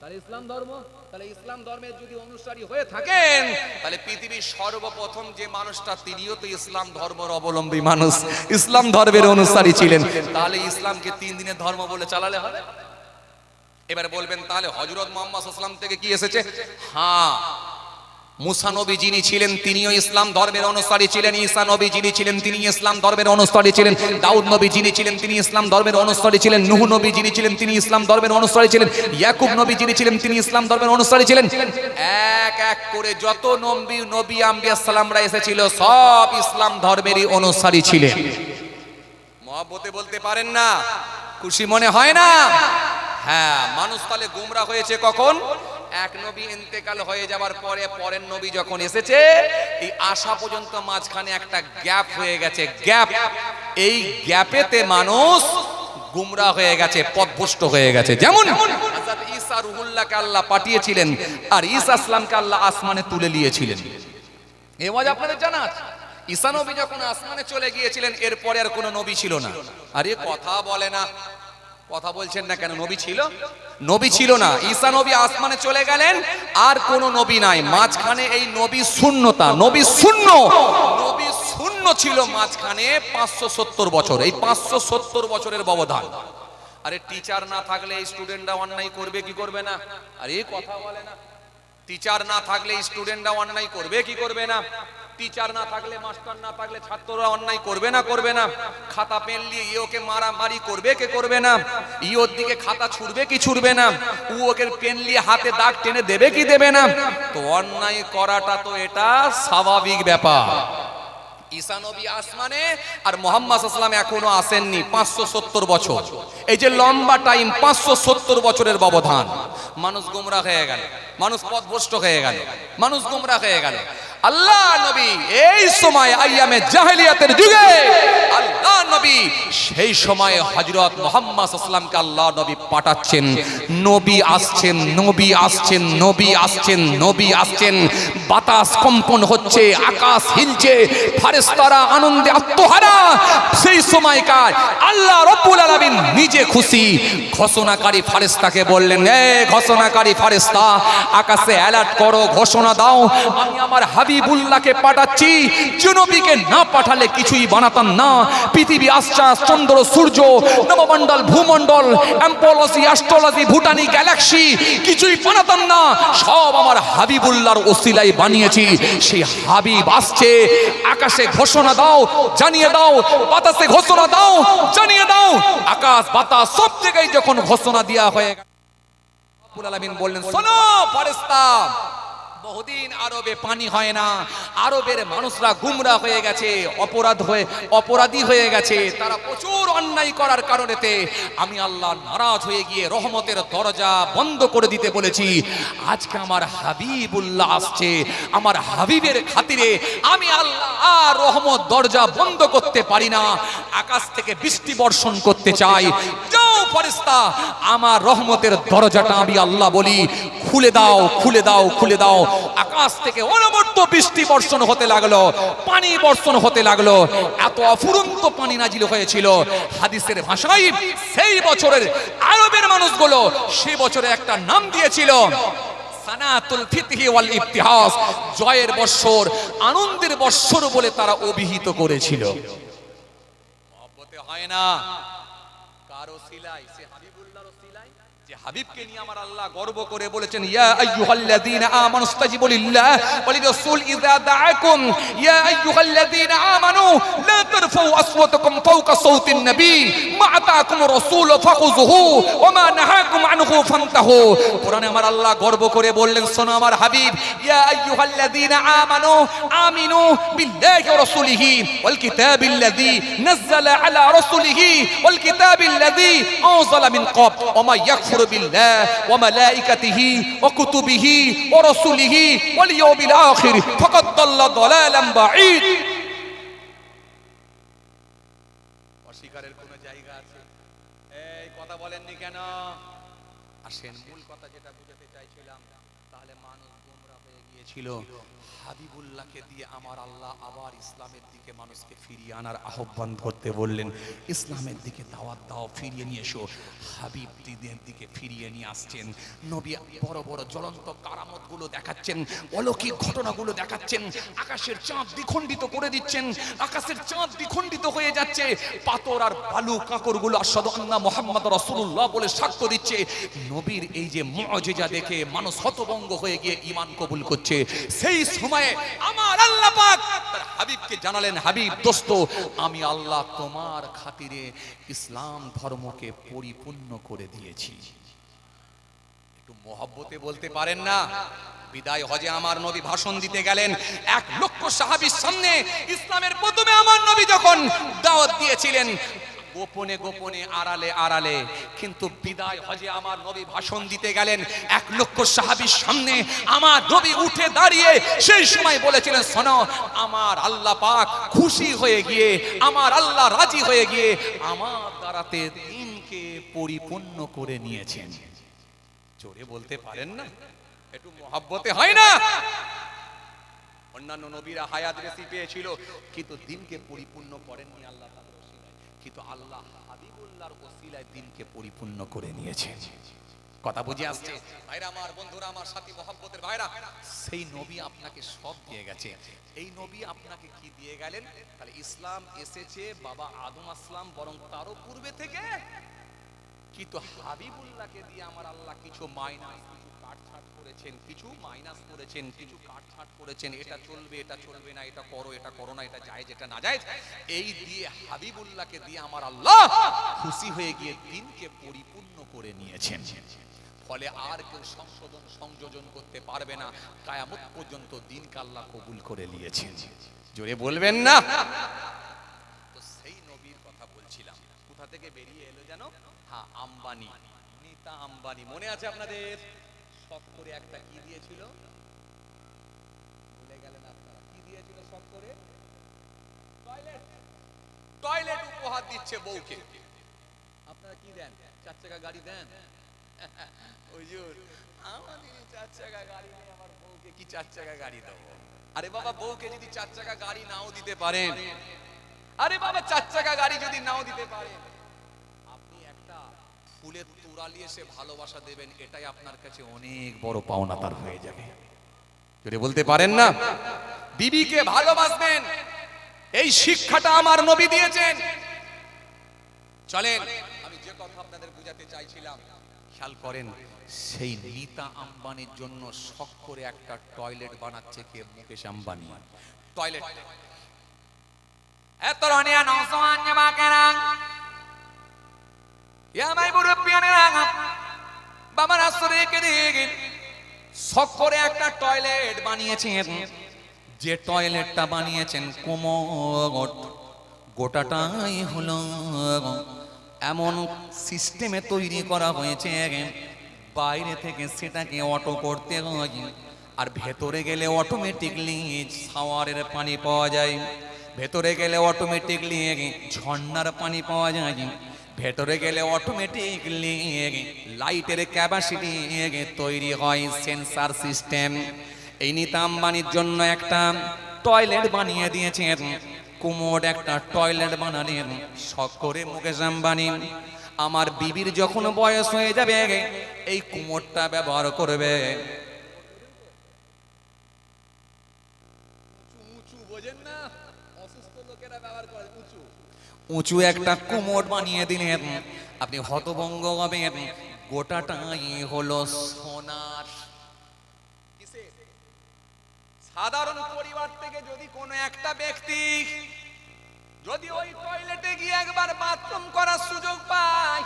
তাহলে ইসলাম ধর্ম, তাহলে ইসলাম ধর্মের যদি অনুসারী হয়ে থাকেন, তাহলে পৃথিবীর সর্বপ্রথম যে মানুষটা, তিনিও তো ইসলাম ধর্মের অবলম্বী মানুষ, ইসলাম ধর্মের অনুসারী ছিলেন। তাহলে ইসলামকে 3 দিনের ধর্ম বলে চালালে হবে? এবার বলবেন তাহলে হযরত মুহাম্মদ সাল্লাল্লাহু আলাইহি ওয়াসাল্লাম থেকে কি এসেছে? হ্যাঁ, মুসা নবী যিনি ছিলেন তিনিও ইসলাম ধর্মের অনুসারী ছিলেন। ঈসা নবী যিনি ছিলেন তিনি ইসলাম ধর্মের অনুসারী ছিলেন। দাউদ নবী যিনি ছিলেন তিনি ইসলাম ধর্মের অনুসারী ছিলেন। নূহ নবী যিনি ছিলেন তিনি ইসলাম ধর্মের অনুসারী ছিলেন। ইয়াকুব নবী যিনি ছিলেন তিনি ইসলাম ধর্মের অনুসারী ছিলেন। এক এক করে যত নবী আম্বিয়া সালামরা এসেছিল সব ইসলাম ধর্মেরই অনুসারী ছিলেন। মহব্বতে বলতে পারেন না? খুশি মনে হয় না? হ্যাঁ, মানুষ তাহলে গোমরা হয়েছে কখন? এক নবী ইন্তেকাল হয়ে যাবার পরে পরের নবী যখন এসেছে, এই আসা পর্যন্ত মাঝখানে একটা গ্যাপ হয়ে গেছে। গ্যাপ, এই গ্যাপেতে মানুষ গুমরা হয়ে গেছে, পথভ্রষ্ট হয়ে গেছে। যেমন হযরত ঈসা রুহুল্লাহকে আল্লাহ পাঠিয়েছিলেন, আর ঈসা আসলামকে আল্লাহ আসমানে তুলে নিয়েছিলেন। এই মজা আপনাদের জানা আছে? ঈসা নবী যখন আসমানে চলে গিয়েছিলেন, এরপরে আর কোনো নবী ছিল না। আরে কথা বলে না, কথা বলছেন না কেন? নবী ছিল? নবী ছিল না। ঈসা নবী আসমানে চলে গেলেন, আর কোন নবী নাই। মাঝখানে এই নবী শূন্যতা, নবী শূন্য ছিল মাঝখানে 570 বছর। এই 570 বছরের ব্যবধান। আরে টিচার না থাকলে স্টুডেন্টরা অন্যায় করবে কি করবে না? আরে কথা বলে না। টিচার না থাকলে স্টুডেন্টরা অন্যায় করবে কি করবে না? টিচার না থাকলে, মাস্টার না থাকলে ছাত্ররা অন্যায় করবে না করবে না? খাতা পেন নিয়ে ইওকে মারামারি করবে কে করবে না? ইওর দিকে খাতা ছুড়বে কি ছুড়বে না? ও ওকে পেন নিয়ে হাতে দাগ টেনে দেবে কি দেবে না? তো অন্যায় করাটা তো এটা স্বাভাবিক ব্যাপার। ঈসা নবী আসমানে, আর মুহাম্মদ সাল্লাল্লাহু আলাইহি ওয়াসাল্লাম এখনো আসেননি 570 বছর। এই যে লম্বা টাইম, 570 বছরের ব্যবধান। মানুষ গোমরা হয়ে গেল, মানুষ পথভ্রষ্ট হয়ে গেল, মানুষ গোমরা হয়ে গেল। আল্লাহ নবী এই সময় আইয়ামে জাহেলিয়াতের যুগে আল্লাহ নবী সেই সময় হযরত মুহাম্মদ সাল্লাল্লাহু আলাইহি ওয়াসাল্লামকে আল্লাহ নবী পাঠাচ্ছেন। নবী আসছেন, নবী আসছেন, নবী আসছেন, নবী আসছেন। বাতাস কম্পন হচ্ছে, আকাশ হিলছে, ফেরেশতারা আনন্দে আত্মহারা। সেই সময়কার আল্লাহ রাব্বুল আলামিন নিজে খুশি ঘোষণাকারী ফেরেশতাকে বললেন, এ ঘোষণাকারী ফেরেশতা, আকাশে অ্যালার্ট করো, ঘোষণা দাও, আমি আমার হাবিবুল্লাহকে পাঠাচ্ছি। যে নবীকে না পাঠালে কিছুই বানাতাম না, পৃথিবী, আশ্বাস, চন্দ্র, সূর্য, নবমণ্ডল, ভূমণ্ডল, অ্যাম্পোলজি, অ্যাস্ট্রোলজি, ভুটানি, গ্যালাক্সি কিছুই বানাতাম না, সব আমার হাবিবুল্লাহর ওসিলায় বানিয়েছি। সেই হাবিব আসছে, আকাশে ঘোষণা দাও, জানিয়ে দাও, বাতাসে ঘোষণা দাও, জানিয়ে দাও। আকাশ বাতাস সব জায়গায় যখন ঘোষণা দেওয়া হয়ে গেল, রব্বুল আলামিন বললেন, শোনো ফেরেশতা, বহুদিন আরবে পানি হয় না, আরবের মানুষরা গুমরা হয়ে গেছে, অপরাধী হয়ে গেছে, তারা প্রচুর অন্যায় করার কারণেতে আমি আল্লাহ নারাজ হয়ে গিয়ে রহমতের দরজা বন্ধ করে দিতে বলেছি। আজকে আমার হাবিবুল্লাহ আসছে, আমার হাবিবের খাতিরে আমি আল্লাহ আর রহমত দরজা বন্ধ করতে পারি না, আকাশ থেকে বৃষ্টি বর্ষণ করতে চাই। যাও ফেরেশতা, আমার রহমতের দরজাটা আমি আল্লাহ বলি খুলে দাও, খুলে দাও, খুলে দাও। আকাশ থেকে অনবরত বৃষ্টি বর্ষণ হতে লাগলো, পানি বর্ষণ হতে লাগলো, এত অফুরন্ত পানি নাজিল হয়েছিল। হাদিসের ভাষায় সেই বছরের আরবের মানুষগুলো সেই বছরে একটা নাম দিয়েছিল সানাতুল ফিতহি ওয়াল ইবতিহাস, জয়ের বৎসর, আনন্দের বৎসর বলে তারা অভিহিত করেছিল। মহব্বতে হয় না কারো সিলাই, সে হাবিবুল্লাহর সিলাই, যে হাবিবকে নিয়ে আমার আল্লাহ গর্ব করে বলেছেন, ইয়া আইয়ুহাল্লাযীনা আমানু ইসতাজিবু লিল্লাহ ওয়া লিরাসূল ইযা দাআকুম, ইয়া আইয়ুহাল্লাযীনা আমানু লা তারফাউ আসওয়াতাকুম ফাওকা সাওতিন নবী মা আতাকুম রাসূল ফাখুযুহু ওয়া মা নাহাকুম আনহু ফান্তাহু। কোরআনে আমার আল্লাহ গর্ব করে বললেন, শোনো আমার হাবিব, ইয়া আইয়ুহাল্লাযীনা আমানু আমিনু বিল্লাহি ওয়া রাসূলিহি ওয়াল কিতাবিল্লাযী নাযালা আলা রাসূলিহি ওয়াল কিতাবিল্লাযী আনজালা মিন ক্বাব ওয়া মা ইয়াকফুরু বিল্লাহ ওয়া মালাইকাতিহি ওয়া কুতুবিহি ওয়া রাসূলিহি ওয়াল ইয়াউমিল আখির ফাকাদ দাল্লা দালালান বাঈদ। অস্বীকারের কোন জায়গা আছে? এই কথা বলেননি কেন? আসেন মূল কথা যেটা বুঝাতে চাইছিলাম, তাহলে মানুষ গোমরা হয়ে গিয়েছিল। হাবিবুল্লাহকে দিয়ে আমার আল্লাহ আবার ইসলামের দিকে মানুষকে ফিরিয়ে আনার আহ্বান করতে বললেন। ইসলামের দিকে দাওয়াত দাও, ফিরিয়ে নিয়ে এসো। হাবিব দিনের দিকে ফিরিয়ে নিয়ে আসছেন। নবী বড় বড় জ্বলন্ত কারামতগুলো দেখাচ্ছেন, অলৌকিক ঘটনাগুলো দেখাচ্ছেন, আকাশের চাঁদ দ্বিখণ্ডিত করে দিচ্ছেন, আকাশের চাঁদ দ্বিখণ্ডিত হয়ে যাচ্ছে, পাথর আর বালু কাঁকরগুলো আশহাদু আন্না মুহাম্মদ রাসূলুল্লাহ বলে সাক্ষ্য দিচ্ছে। নবীর এই যে মুআজিজা দেখে মানুষ হতভম্ব হয়ে গিয়ে ঈমান কবুল করছে। সেই সময়ে আমার আল্লাহ পাক তার হাবিবকে জানালেন, হাবিব দোস্ত, আমি আল্লাহ তোমার খাতিরে ইসলাম ধর্মকে পরিপূর্ণ করে দিয়েছি। একটু মহব্বতে বলতে পারেন না? বিদায় হজে আমার নবী ভাষণ দিতে গেলেন, 1 লক্ষ সাহাবীর সামনে ইসলামের প্রথমে আমার নবী যখন দাওয়াত দিয়েছিলেন, গোপনে গোপনে, আড়ালে আড়ালে, কিন্তু বিদায় হজে আমার নবী ভাষণ দিতে গেলেন 1 লক্ষ সাহাবীর সামনে। আমার নবী উঠে দাঁড়িয়ে সেই সময় বলেছিলেন, শোনো, আমার আল্লাহ পাক খুশি হয়ে গিয়ে, আমার আল্লাহ রাজি হয়ে গিয়ে আমার দ্বারাতে দিনকে পরিপূর্ণ করে নিয়েছেন। জোরে বলতে পারেন না? একটু মহব্বতে হয় না? অন্যান্য নবীরা হায়াত বেশি পেয়েছিল কিন্তু দিনকে পরিপূর্ণ করেননি আল্লাহ তাআলা ওসিলায়, কিন্তু আল্লাহ হাবিবুল্লাহর ওসিলায় দিনকে পরিপূর্ণ করে নিয়েছেন। কথা বুঝে আসছে? ভাইরা আমার, বন্ধুরা আমার, সাথী মহব্বতের ভাইরা, সেই নবী আপনাকে সব দিয়ে গেছে। এই নবী আপনাকে কি দিয়ে গেলেন? তাহলে ইসলাম এসেছে বাবা আদম আসলাম বরং তারও পূর্বে থেকে, কিন্তু হাবিবুল্লাহকে দিয়ে আমার আল্লাহ কিছু মাইনাস, কিছু কাটছাট করেছেন, কিছু মাইনাস করেছেন, কিছু কাটছাট করেছেন। এটা চলবে, এটা চলবে না, এটা করো, এটা করো না, এটা জায়েজ, এটা না জায়েজ। এই দিয়ে হাবিবুল্লাহকে দিয়ে আমার আল্লাহ খুশি হয়ে গিয়ে দিনকে পরিপূর্ণ করে নিয়েছেন। ফলে আর কেউ সংশোধন সংযোজন করতে পারবে না। কিয়ামত পর্যন্ত দিনকে আল্লাহ কবুল করে নিয়েছেন। জোরে বলবেন না? তো সেই নবীর কথা বলছিলাম। কোথা থেকে বেরিয়ে এলো জানো? হ্যাঁ, আম্বানি, নীতা আম্বানি। মনে আছে আপনাদের? শখ করে একটা কি দিয়েছিল? ভুলে গেলেন আপনারা? কি দিয়েছিল শখ করে? টয়লেট। টয়লেট উপহার দিচ্ছে বউকে। আপনারা কি দেন? 4 চাকা গাড়ি দেন? হুজুর, আমার 4 চাকা গাড়ি নেই, আমার বউকে কি 4 চাকা গাড়ি দেবো? আরে বাবা, বউকে যদি 4 চাকা গাড়ি নাও দিতে পারেন, আরে বাবা 4 চাকা গাড়ি যদি নাও দিতে পারেন, আপনি একটা ফুলের তোড়া নিয়ে এসে ভালোবাসা দেবেন, এটাই আপনার কাছে অনেক বড় পাওনা তার হয়ে যাবে। যদি বলতে পারেন না, বিবিকে ভালোবাসবেন, এই শিক্ষাটা আমার নবী দিয়েছেন। চলেন আমি যে কথা আপনাদের বুঝাতে চাইছিলাম খেয়াল করেন, সেই নীতা আম্বানির জন্য শখ করে একটা টয়লেট বানাচ্ছে কে? মুকেশ আম্বানি। টয়লেট এত রনিয়া নওজওয়ান জামাকেরা, ইয়া মাই মুরব্বিয়ানেরা, বাবার আসরেকে দিকে শখ করে একটা টয়লেট বানিয়েছেন। যে টয়লেটটা বানিয়েছেন কোমোড, গোটাটাই হলো এমন সিস্টেমে তৈরি করা হয়েছে, বাইরে থেকে সেটাকে অটো করতে হয়, আর ভেতরে গেলে অটোমেটিকলি শাওয়ারের পানি পাওয়া যায়, ভেতরে গেলে অটোমেটিকলি ঝর্ণার পানি পাওয়া যায়, ভেতরে গেলে অটোমেটিকলি লাইটের ক্যাপাসিটি তৈরি হয়, সেন্সার সিস্টেম। এই নীতা আম্বানির জন্য একটা টয়লেট বানিয়ে দিয়েছেন, কোমোড একটা টয়লেট বানালেন শখ করে মুকেশ আম্বানি। আমার বিবির যখন বয়স হয়ে যাবে এই কোমোডটা ব্যবহার করবে। উঁচু একটা কোমোড বানিয়ে দিলেন, আপনি হতভঙ্গ হবেন। গোটাটাই হলো সোনার। সাধারণ পরিবার থেকে যদি কোনো একটা ব্যক্তি যদি ওই টয়লেটে গিয়ে একবার বাথরুম করার সুযোগ পায়,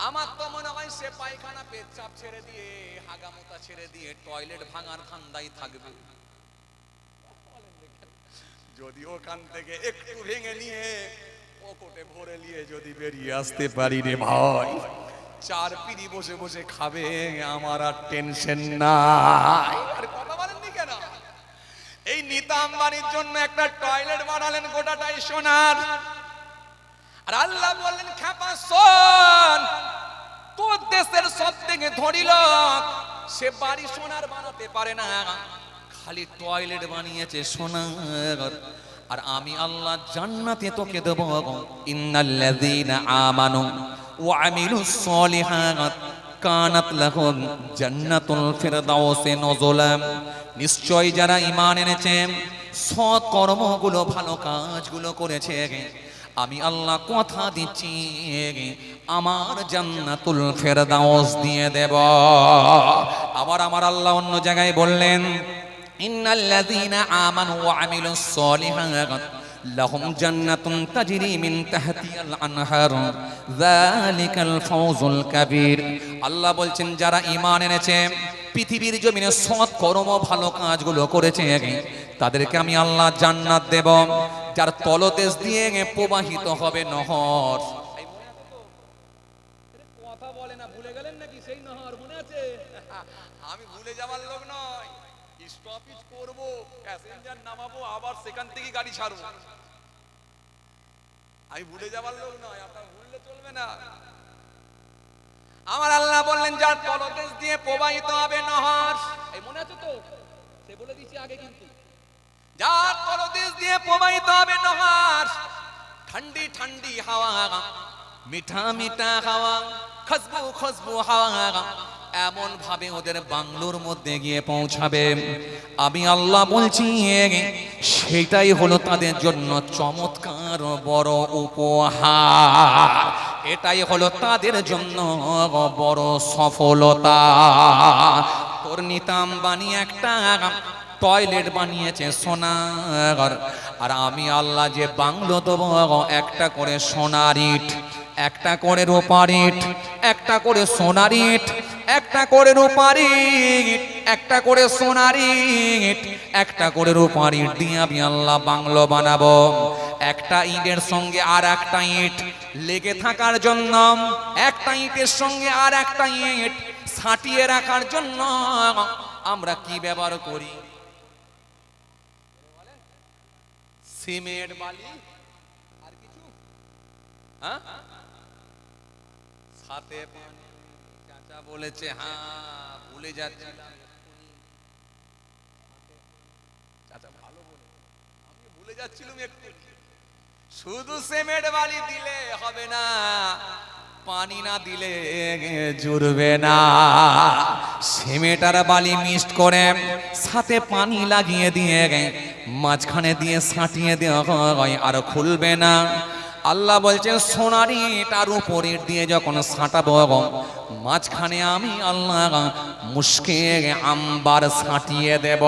আমার তো মনে হয় সে পায়খানা পেচ্ছাপ ছেড়ে দিয়ে হাগামোতা ছেড়ে দিয়ে টয়লেট ভাঙার ধান্দাই থাকবে। যদি ওখান থেকে একটু ভেঙে নিয়ে পকেটে ভরে নিয়ে যদি বেরিয়ে আসতে পারি রে ভাই, চার পিড়ি বসে বসে খাবে, আমার আর টেনশন নাই। আর কথা বলেননি কেন? এই নীতা আম্বানির জন্য একটা টয়লেট বানালেন গোটাটাই সোনার। আর আল্লাহ বললেন খেপা শোন, তোর দেশের সব থেকে ধনী লোক সে বাড়ি সোনার বানাতে পারে না, খালি টয়লেট বানিয়েছে সোনার। আর আমি আল্লাহ জান্নাতে তোকে দেব, ইন্নাল্লাযীনা আমানু ওয়া আমিলুস সলিহাত কানাত লাহুম জান্নাতুল ফিরদাউসি নুজুলা। নিশ্চয় যারা ঈমান এনেছে, সৎ কর্মগুলো ভালো কাজগুলো করেছে, আমি আল্লাহ কথা দিচ্ছি আমার জান্নাতুল ফিরদাউস দিয়ে দেব। আবার আমার আল্লাহ অন্য জায়গায় বললেন ইন্নাল্লাযীনা আমানু ওয়া আমিলুস সলিহাত লাহুম জান্নাতুন তাজরি মিন তাহতিহাল আনহার যালিকাল ফাওজুল কাবীর। আল্লাহ বলছেন যারা ঈমান এনেছে, পৃথিবীর জমিনে সৎ কর্ম ভালো কাজগুলো করেছে, তাদেরকে আমি আল্লাহ জান্নাত দেব, যার তলদেশ দিয়ে প্রবাহিত হবে নহর। কথা বলে না, ভুলে গেলেন নাকি সেই নহর? মনে আছে? আমি ভুলে যাওয়ার লোক নয়, স্টপেজ করব, প্যাসেঞ্জার নামাবো, আবার সেখান থেকে গাড়ি ছাড়বো। আমি ভুলে যাওয়ার লোক নয়, আপনারা ভুললে চলবে না। আমার আল্লাহ বললেন যার তলদেশ দিয়ে প্রবাহিত হবে নহর। এই মনে আছে তো? সে বলে দিয়েছি আগে, কিন্তু যার তলদেশ দিয়ে প্রবাহিত হবে নহর, ঠান্ডি ঠান্ডি হাওয়া, মিঠা মিঠা হাওয়া, খুশবু খুশবু হাওয়া, এমন ভাবে ওদের বাংলোর মধ্যে গিয়ে পৌঁছাবে। আমি আল্লাহ বলছি সেটাই হলো তাদের জন্য চমৎকার বড় উপহার, এটাই হলো তাদের জন্য বড় সফলতা। তোর নীতা আম্বানি একটা টয়লেট বানিয়েছে সোনার, আর আমি আল্লাহ যে বাংলো দেবো একটা করে সোনার ইট, একটা করে রূপার ইট, একটা করে সোনার ইট, একটা করে রূপার ইট, একটা করে সোনার ইট, একটা করে রূপার ইট দিয়ে আমি আল্লাহ বাংলো বানাবো। একটা ইটের সঙ্গে আর একটা ইট লেগে থাকার জন্য, একটা ইটের সঙ্গে আর একটা ইট সাঁটিয়ে রাখার জন্য আমরা কি ব্যবহার করি? সিমেন্ট, বালি, আর কিছু? হ্যাঁ, সাথে পানি। চাচা বলেছে হ্যাঁ, ভুলে যাচ্ছিলাম। চাচা ভালো বলে, আমি ভুলে যাচ্ছিলাম একটু। শুধু সিমেন্ট বালি দিলে হবে না, পানি না দিলে জুড়বে না। সিমেন্ট আর বালি মিক্সড করে সাথে পানি লাগিয়ে দিয়ে মাঝখানে দিয়ে সাঁটিয়ে দেওয়া হয়, আর খুলবে না। আল্লাহ বলছেন সোনার ইটার উপরের দিয়ে যখন ছাঁটাবো মাঝখানে আমি আল্লাহ মুশকে আম্বার ছাঁটিয়ে দেব।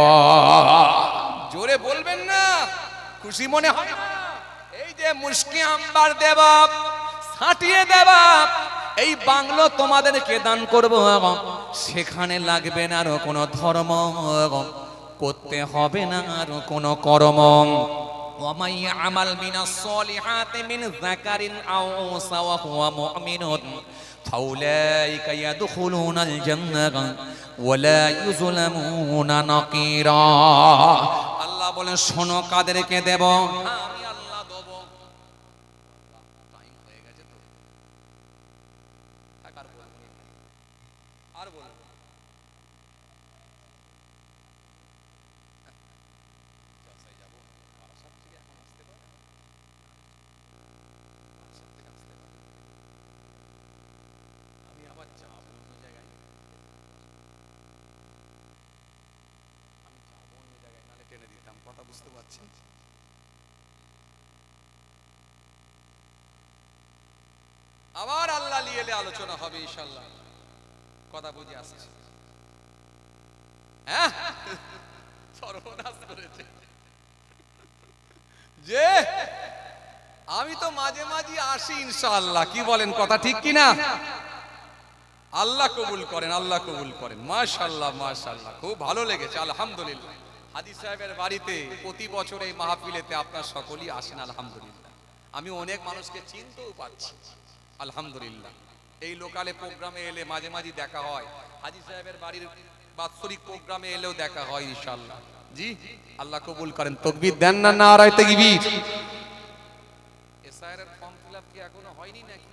জোরে বলবেন না, খুশি মনে হয় না? এই যে মুশকে আম্বার দেব, ছাঁটিয়ে দেব, এই বাংলো তোমাদেরকে দান করব। সেখানে লাগবে না আর কোনো ধর্ম, করতে হবে না আর কোনো কর্ম। ومن يعمل من الصالحات من ذكر أو أنثى وهو مؤمن فأولئك يدخلون الجنة ولا يظلمون نقيرا। আল্লাহ বলেন শোনো কাদেরকে দেব, আমি আল্লাহ দেব। টাইম হয়ে গেছে তো, আর বলবো কথা বুঝতে পারছেন? আবার আল্লাহ নিয়ে এলে আলোচনা হবে ইনশাআল্লাহ, কথা বুঝে আসছে। হ্যাঁ, সর্বনাশ করেছে যে আমি তো মাঝে মাঝে আসি ইনশাআল্লাহ, কি বলেন, কথা ঠিক কি না? আল্লাহ কবুল করেন, আল্লাহ কবুল করেন। মাশাআল্লাহ মাশাআল্লাহ, খুব ভালো লেগেছে আলহামদুলিল্লাহ। হাজী সাহেবের বাড়িতে প্রতি বছর এই মাহফিলেতে আপনার সকলেই আসেন আলহামদুলিল্লাহ। আমি অনেক মানুষকে চিনতেও পাচ্ছি আলহামদুলিল্লাহ। এই লোকালে প্রোগ্রামে এলে মাঝে মাঝে দেখা হয়, হাজী সাহেবের বাড়ির বাৎসরিক প্রোগ্রামে এলেও দেখা হয় ইনশাআল্লাহ। জি, আল্লাহ কবুল করেন। তাকবীর দেন না, নারায়ে তাকবীর। এসআইআর এর ফর্ম ফিলআপ কি এখনো হয়নি নাকি?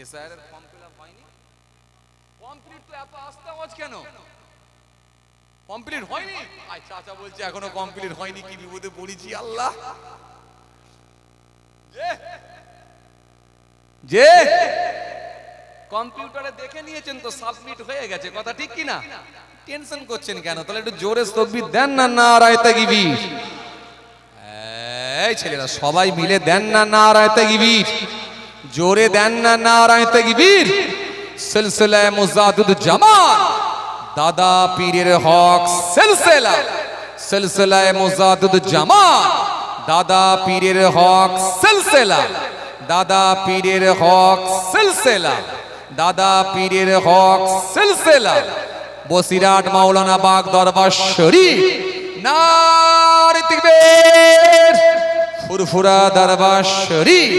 এসআইআর এর ফর্ম ফিলআপ হয়নি? কমপ্লিট তো এত আস্তে আওয়াজ কেন? কমপ্লিট হয়নি? আচ্ছা আচ্ছা, বলছে এখনো কমপ্লিট হয়নি, কি বিপদে পড়েছি আল্লাহ। যে কম্পিউটারে দেখে নিয়েছেন তো সাবমিট হয়ে গেছে, কথা ঠিক কি না? টেনশন করছেন কেন? তাহলে একটু জোরে তাকবীর দেন না, নারায়ে তাকবীর। এই ছেলেরা সবাই মিলে দেন না, নারায়ে তাকবীর। জোরে দেন না, নারায়ে তাকবীর। সিলসিলা মুজাদ্দিদ জামাত দাদা পীরের হক সিলসিলা, সিলসিলা মুজাদ্দিদ জামাত দাদা পীরের হক সিলসিলা, দাদা পীরের হক সিলসিলা, দাদা পীরের হক সিলসিলা, বসিরহাট মাওলানা বাগ দরবার শরীফ, নারে তাকবীর। ফুরফুরা দরবার শরীফ,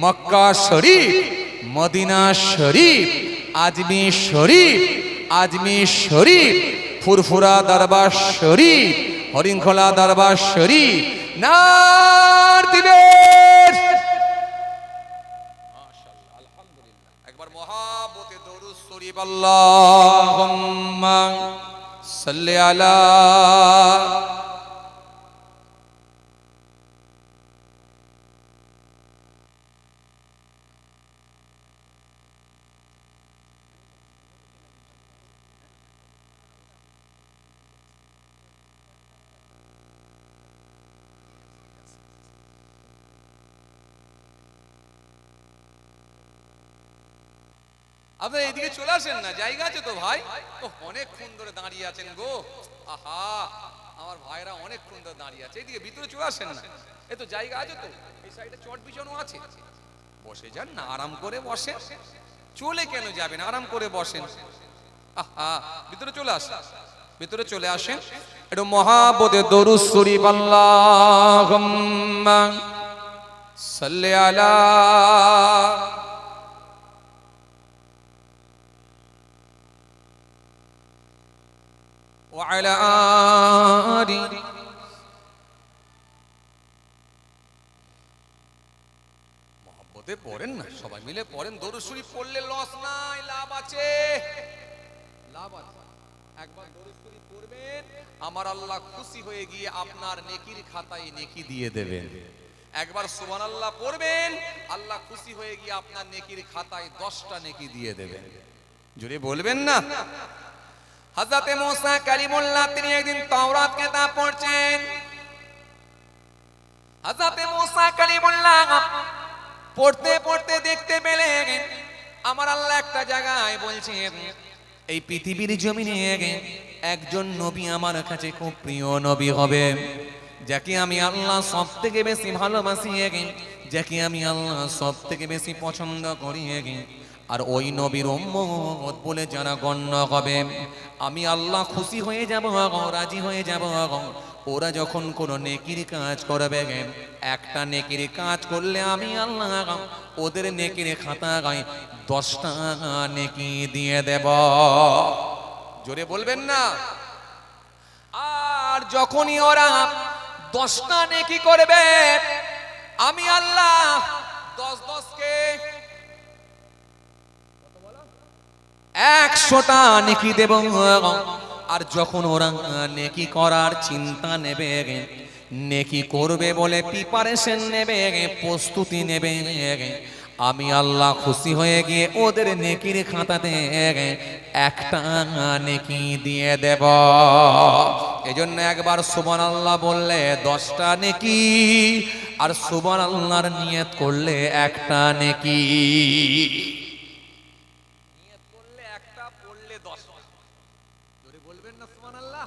মক্কা শরীফ, মদিনা শরীফ, আজমির শরীফ, আজমির শরীফ, ফুরফুরা দরবার শরীফ, হরিণখোলা দরবার শরীফ, নারে তাকবীর। মাশাআল্লাহ আলহামদুলিল্লাহ। একবার মহাব্বতে দরুদ শরীফ, আল্লাহুম্মা সাল্লি আলা আপনি এইদিকে চলে আসেন না, জায়গা আছে তো ভাই? অনেকক্ষণ ধরে দাঁড়িয়ে আছেন গো। আহা, আমার ভাইরা অনেকক্ষণ ধরে দাঁড়িয়ে আছে, এইদিকে ভিতরে চলে আসেন না। এই তো জায়গা আছে তো, এই সাইডে চট বিছানো আছে, বসে যান না, আরাম করে বসেন। চলে কেন যাবেন, আরাম করে বসেন। আহা, ভিতরে চলে আসেন, ভিতরে চলে আসেন। একটু মহাব্বতে দরুদ শরীফ, আল্লাহুম্মা সাল্লি আলা وعلى آله মহব্বতে পড়েন না, সবাই মিলে পড়েন। দরুদ শরীফ পড়লে লস নাই, লাভ আছে, লাভ আছে। একবার দরুদ শরীফ পড়বেন, আমার আল্লাহ খুশি হয়ে গিয়ে আপনার নেকির খাতায় নেকি দিয়ে দেবেন। একবার সুবহানাল্লাহ পড়বেন, আল্লাহ খুশি হয়ে গিয়ে আপনার নেকির খাতায় 10টা নেকি দিয়ে দেবেন। জোরে বলবেন না। হযরত মুসা কালিমুল্লাহ তিনি একদিন তাওরাত কিতাব পড়ছেন। হযরত মুসা কালিমুল্লাহ পড়তে পড়তে দেখতে পেলেন আমার আল্লাহ একটা জায়গায় বলছেন এই পৃথিবীর জমিনে একজন নবী আমার কাছে খুব প্রিয় নবী হবে, যাকে আমি আল্লাহ সবথেকে বেশি ভালোবাসি, যাকে আমি আল্লাহ সবথেকে বেশি পছন্দ করি। আর ওই নবীর উম্মত বলে যারা গণ্য হবে, আমি আল্লাহ খুশি হয়ে যাব, রাজি হয়ে যাব। ওরা যখন কোনো নেকির কাজ করবে, একটা নেকির কাজ করলে আমি আল্লাহ ওদের নেকির খাতা গায়ে 10টা নেকি দিয়ে দেব। জোরে বলবেন না? আর যখনই ওরা 10টা নেকি করবে, আমি আল্লাহ 10 কে 100টা নেকি দেব। আর যখন ওরা নেকি করার চিন্তা নেবে, নেকি করবে বলে প্রিপারেশন নেবে, প্রস্তুতি নেবে, আমি আল্লাহ খুশি হয়ে গিয়ে ওদের নেকির খাতাতে একটা নেকি দিয়ে দেব। এজন্য একবার সুবহানাল্লাহ বললে 10টা নেকি, আর সুবহানাল্লাহর নিয়ত করলে একটা নেকি। নিয়ত করলে একটা, পড়লে 10টা। জোরে বলবেন না সুবহানাল্লাহ?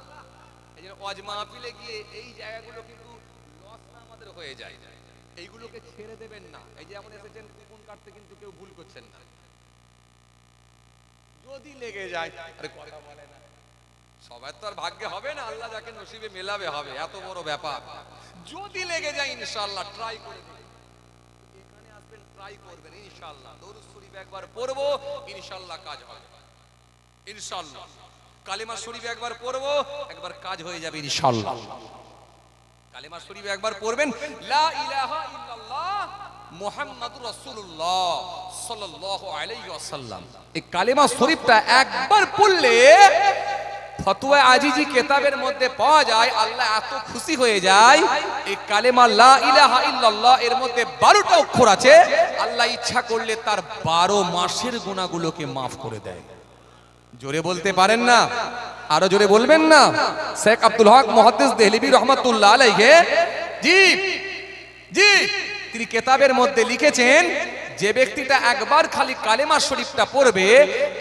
এই যে ওয়াজ মাহফিলে গিয়ে এই জায়গাগুলো কিন্তু লস না আমাদের হয়ে যায়, এইগুলোকে ছেড়ে দেবেন না। এই যে এমন এসেছেন কুপন কাটতে, কিন্তু কেউ ভুল করছেন না। যদি লেগে যায়, আরে কথা বলে না, সবার তো আর ভাগ্যে হবে না, আল্লাহ যাকে নসিবে মেলাবে হবে, এত বড় ব্যাপার। যদি লেগে যায় ইনশাআল্লাহ ট্রাই করে দেখবেন, এখানে আসবেন, ট্রাই করবেন ইনশাআল্লাহ। দরুদ শরীফ একবার পড়বো, ইনশাআল্লাহ কাজ হবে ইনশাআল্লাহ। কালিমা শরীফ একবার পড়বো, একবার কাজ হয়ে যাবে ইনশাআল্লাহ। কালিমা শরীফ একবার পড়বেন, লা ইলাহা ইল্লাল্লাহ মুহাম্মাদুর রাসূলুল্লাহ সাল্লাল্লাহু আলাইহি ওয়াসাল্লাম। এই কালিমা শরীফটা একবার পড়লে ফতোয়া আজিজি কিতাবের মধ্যে পাওয়া যায়, আল্লাহ এত খুশি হয়ে যায়। এই কালিমা লা ইলাহা ইল্লাল্লাহ এর মধ্যে 12টা অক্ষর আছে, আল্লাহ ইচ্ছা করলে তার 12 মাসের গুনাহগুলোকে maaf করে দেয়। জোরে বলতে পারেন না? আরো জোরে বলবেন না? শেখ আব্দুল হক মুহাদ্দিস দেহলভী রহমাতুল্লাহ আলাইহি জি জি তিনি কিতাবের মধ্যে লিখেছেন, যে ব্যক্তিটা একবার খালি কালেমা শরীফটা পড়বে,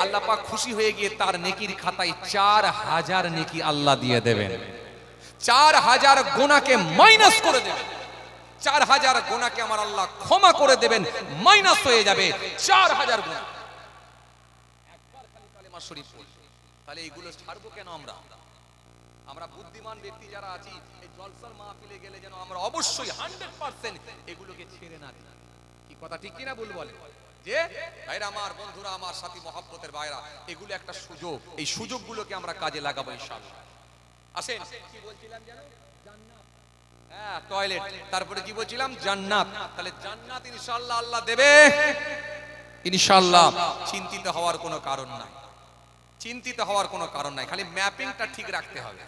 আল্লাহ পাক খুশি হয়ে গিয়ে তার নেকির খাতায় 4000 নেকি আল্লাহ দিয়ে দেবেন। 4000 গুনাহকে মাইনাস করে দেবেন। 4000 গুনাহকে আমার আল্লাহ ক্ষমা করে দেবেন, মাইনাস হয়ে যাবে 4000 গুনাহ। একবার খালি কালেমা শরীফ পড়লে, তাহলে এইগুলো ছাড়বো কেন আমরা? আমরা বুদ্ধিমান ব্যক্তি যারা আছি, এই জলসার মাহফিলে গেলে যেন আমরা অবশ্যই 100% এগুলোকে ছেড়ে না দিই। কি কথা ঠিক কিনা ভুল বলে? যে ভাইরা আমার, বন্ধুরা আমার, সাথী মহব্বতের ভাইরা, এগুলো একটা সুযোগ, এই সুযোগগুলোকে আমরা কাজে লাগাবো ইনশাআল্লাহ। আসেন, কি বলছিলাম জানো? জান্নাত। হ্যাঁ, টয়লেট। তারপরে কি বলছিলাম? জান্নাত। তাহলে জান্নাত ইনশাআল্লাহ আল্লাহ দেবে ইনশাআল্লাহ। চিন্তিত হওয়ার কোনো কারণ নাই, চিন্তিত হওয়ার কোনো কারণ নাই। খালি ম্যাপিংটা ঠিক রাখতে হবে,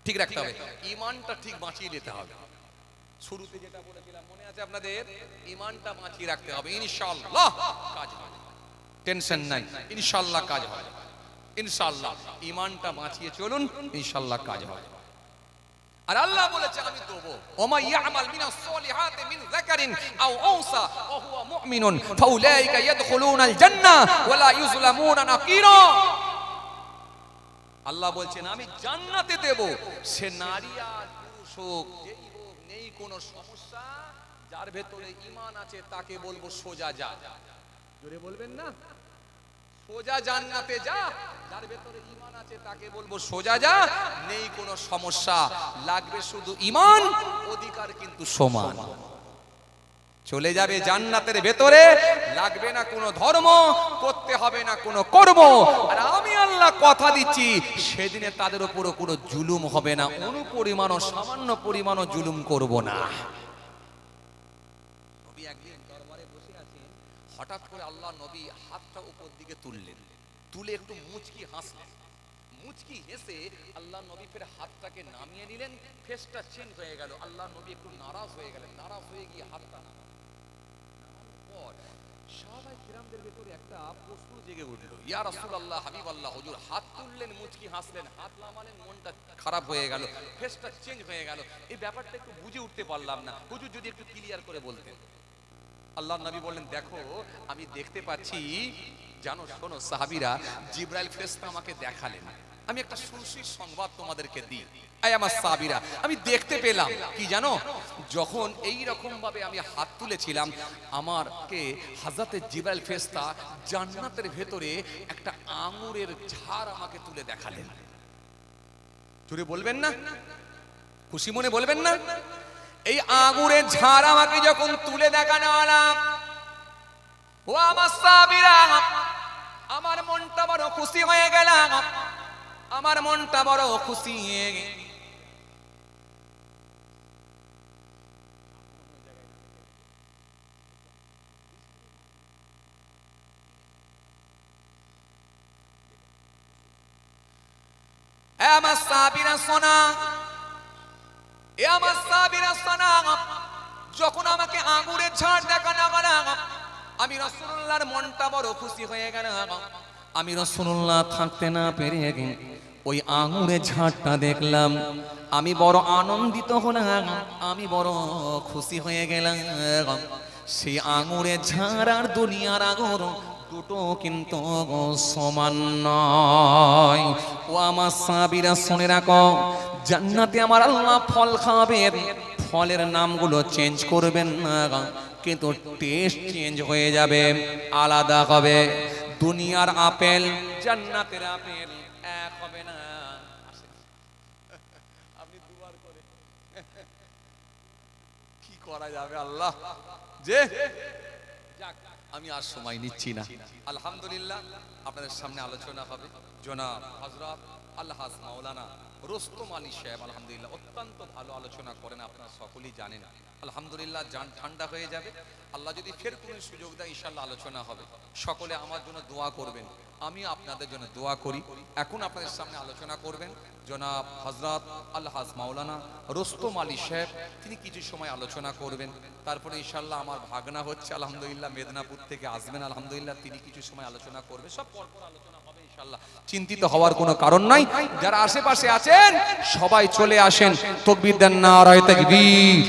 ঠিক রাখতে হবে, ঈমানটা ঠিক বাঁচিয়ে নিতে হবে। শুরুতে যেটা বলেছিলাম মনে আছে আপনাদের? ঈমানটা বাঁচিয়ে রাখতে হবে, ইনশাআল্লাহ কাজ হবে। টেনশন নাই, ইনশাআল্লাহ কাজ হবে ইনশাআল্লাহ। ঈমানটা বাঁচিয়ে চলুন, ইনশাআল্লাহ কাজ হবে। আর আল্লাহ বলেছে আমি দেবো, ওমা ইয়ামাল মিনাস সলিহাতি মিন যাকারিন আও উনসা ওয়া হুয়া মুমিনুন ফাউলাইকা ইয়াদখুলুনাল জান্নাহ ওয়া লা ইউযলামুনা নাকিরা। আল্লাহ বলছেন আমি জান্নাতে দেব, সে নারী আর পুরুষ হোক, যেই হোক, নেই কোনো সমস্যা। যার ভেতরে ঈমান আছে তাকে বলবো সোজা যা। জোরে বলবেন না? সোজা জান্নাতে যা। যার ভেতরে ঈমান আছে তাকে বলবো সোজা যা, নেই কোনো সমস্যা। লাগবে শুধু ঈমান, অধিকার কিন্তু সমান। চলে যাবে জান্নাতের ভেতরে, লাগবে না কোনো ধর্ম, করতে হবে না কোনো কর্ম। আর আমি আল্লাহ কথা দিচ্ছি, সেদিনে তাদের উপরও কোনো জুলুম হবে না, অনুপরিমাণও, সামান্য পরিমাণও জুলুম করব না। নবী একদিন দরবারে বসে আছেন, হঠাৎ করে আল্লাহ নবী হাতটা উপর দিকে তুললেন, তুলে একটু মুচকি হাসলেন। মুচকি হেসে আল্লাহ নবী ফের হাতটাকে নামিয়ে নিলেন, ফেসটা চেঞ্জ হয়ে গেল। আল্লাহ নবী একটু নারাজ হয়ে গেলেন, নারাজ হয়ে গিয়ে হাতটা সাহাবায়ে কিরামদের ভিতরে একটা প্রশ্ন জেগে উঠলো, ইয়া রাসূলুল্লাহ, হাবিবাল্লাহ, হুজুর হাত তুললেন, মুচকি হাসলেন, হাত নামালেন, মনটা খারাপ হয়ে গেল, ফেসটা চেঞ্জ হয়ে গেল, এই ব্যাপারটা একটু বুঝে উঠতে পারলাম না, হুজুর যদি একটু ক্লিয়ার করে বলতেন। আল্লাহর নবী বললেন, দেখো আমি দেখতে পাচ্ছি, জানো, শোনো সাহাবীরা, জিবরাইল ফেরেশতা আমাকে দেখালেন। আমি একটা সুনিশ্চিত সংবাদ তোমাদেরকে দিই, আয় আমার সাহাবীরা, আমি দেখতে পেলাম কি জানো, যখন এই রকম ভাবে আমি হাত তুলেছিলাম, আমারকে হযরতে জিবরাইল ফেরেশতা জান্নাতের ভেতরে একটা আঙ্গুরের ঝাড় আমাকে তুলে দেখালেন। জোরে বলবেন না, খুশি মনে বলবেন না? এই আঙ্গুরের ঝাড় আমাকে যখন তুলে দেখানো হলো, ও আমার সাহাবীরা, আমার মনটা বড় খুশি হয়ে গেল, আমার মনটা বড় খুশি হয়ে গেল। আমার সাহাবীরা শোনা, আমার সাহাবীরা শোনা, যখন আমাকে আঙ্গুরের ঝাড় দেখানো হলো, আমি রাসূলুল্লাহর মনটা বড় খুশি হয়ে গেল। আমি রাসূলুল্লাহ থাকতে না পেরে ওই আঙ্গুরের ঝাড়টা দেখলাম, আমি বড় আনন্দিত হলাম, আমি বড় খুশি হয়ে গেলাম। সেই আঙ্গুরের ঝাড় আর দুনিয়ার আঙ্গুর দুটো কিন্তু সমান নয়। ও আমার সাহাবীরা শুনে রাখো, জান্নাতে আমার আল্লাহ ফল খাওয়াবেন, ফলের নামগুলো চেঞ্জ করবেন না, কিন্তু টেস্ট চেঞ্জ হয়ে যাবে, আলাদা হবে। দুনিয়ার আপেল জান্নাতের আপেল এক হবে না। আপনি দুবার করে কি করা যাবে, আল্লাহ যে যাক, আমি আর সময় নিচ্ছি না। আলহামদুলিল্লাহ, আপনাদের সামনে আলোচনা হবে জনাব হযরত আলহাজ মাওলানা রুস্তম আলী সাহেব। আলহামদুলিল্লাহ অত্যন্ত ভালো আলোচনা করেন, আপনারা সকলেই জানেন। আলহামদুলিল্লাহ, জান ঠান্ডা হয়ে যাবে। আল্লাহ যদি ফের কোনো সুযোগ দেয়, ইনশাআল্লাহ আলোচনা হবে। সকলে আমার জন্য দোয়া করবেন, আমি আপনাদের জন্য দোয়া করি। এখন আপনাদের সামনে আলোচনা করবেন জনাব হযরত আলহাজ মাওলানা রুস্তম আলী সাহেব, তিনি কিছু সময় আলোচনা করবেন। তারপরে ইনশাআল্লাহ আমার ভাগনা হচ্ছে আলহামদুলিল্লাহ মেদিনীপুর থেকে আসবেন, আলহামদুলিল্লাহ তিনি কিছু সময় আলোচনা করবে। সব পরপর আলোচনা হবে ইনশাআল্লাহ, চিন্তিত হওয়ার কোনো কারণ নাই। যারা আশেপাশে আছেন সবাই চলে আসেন, তাকবীর দেন, নারায়ে তাকবীর,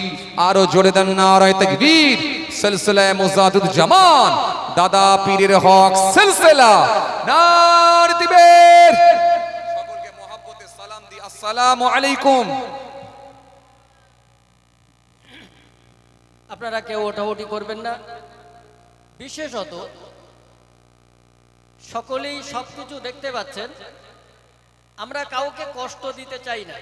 আরো জোরে দেন, নারায়ে তাকবীর। সিলসিলা মুজাহিদুল জামান দাদা পীরের হক সিলসিলা নারে দিবের, সকলকে মহব্বতে সালাম দি আসসালামু আলাইকুম। আপনারা কেউ ওঠাউঠি করবেন না, বিশেষত সকলেই সবকিছু দেখতে পাচ্ছেন, আমরা কাউকে কষ্ট দিতে চাই না।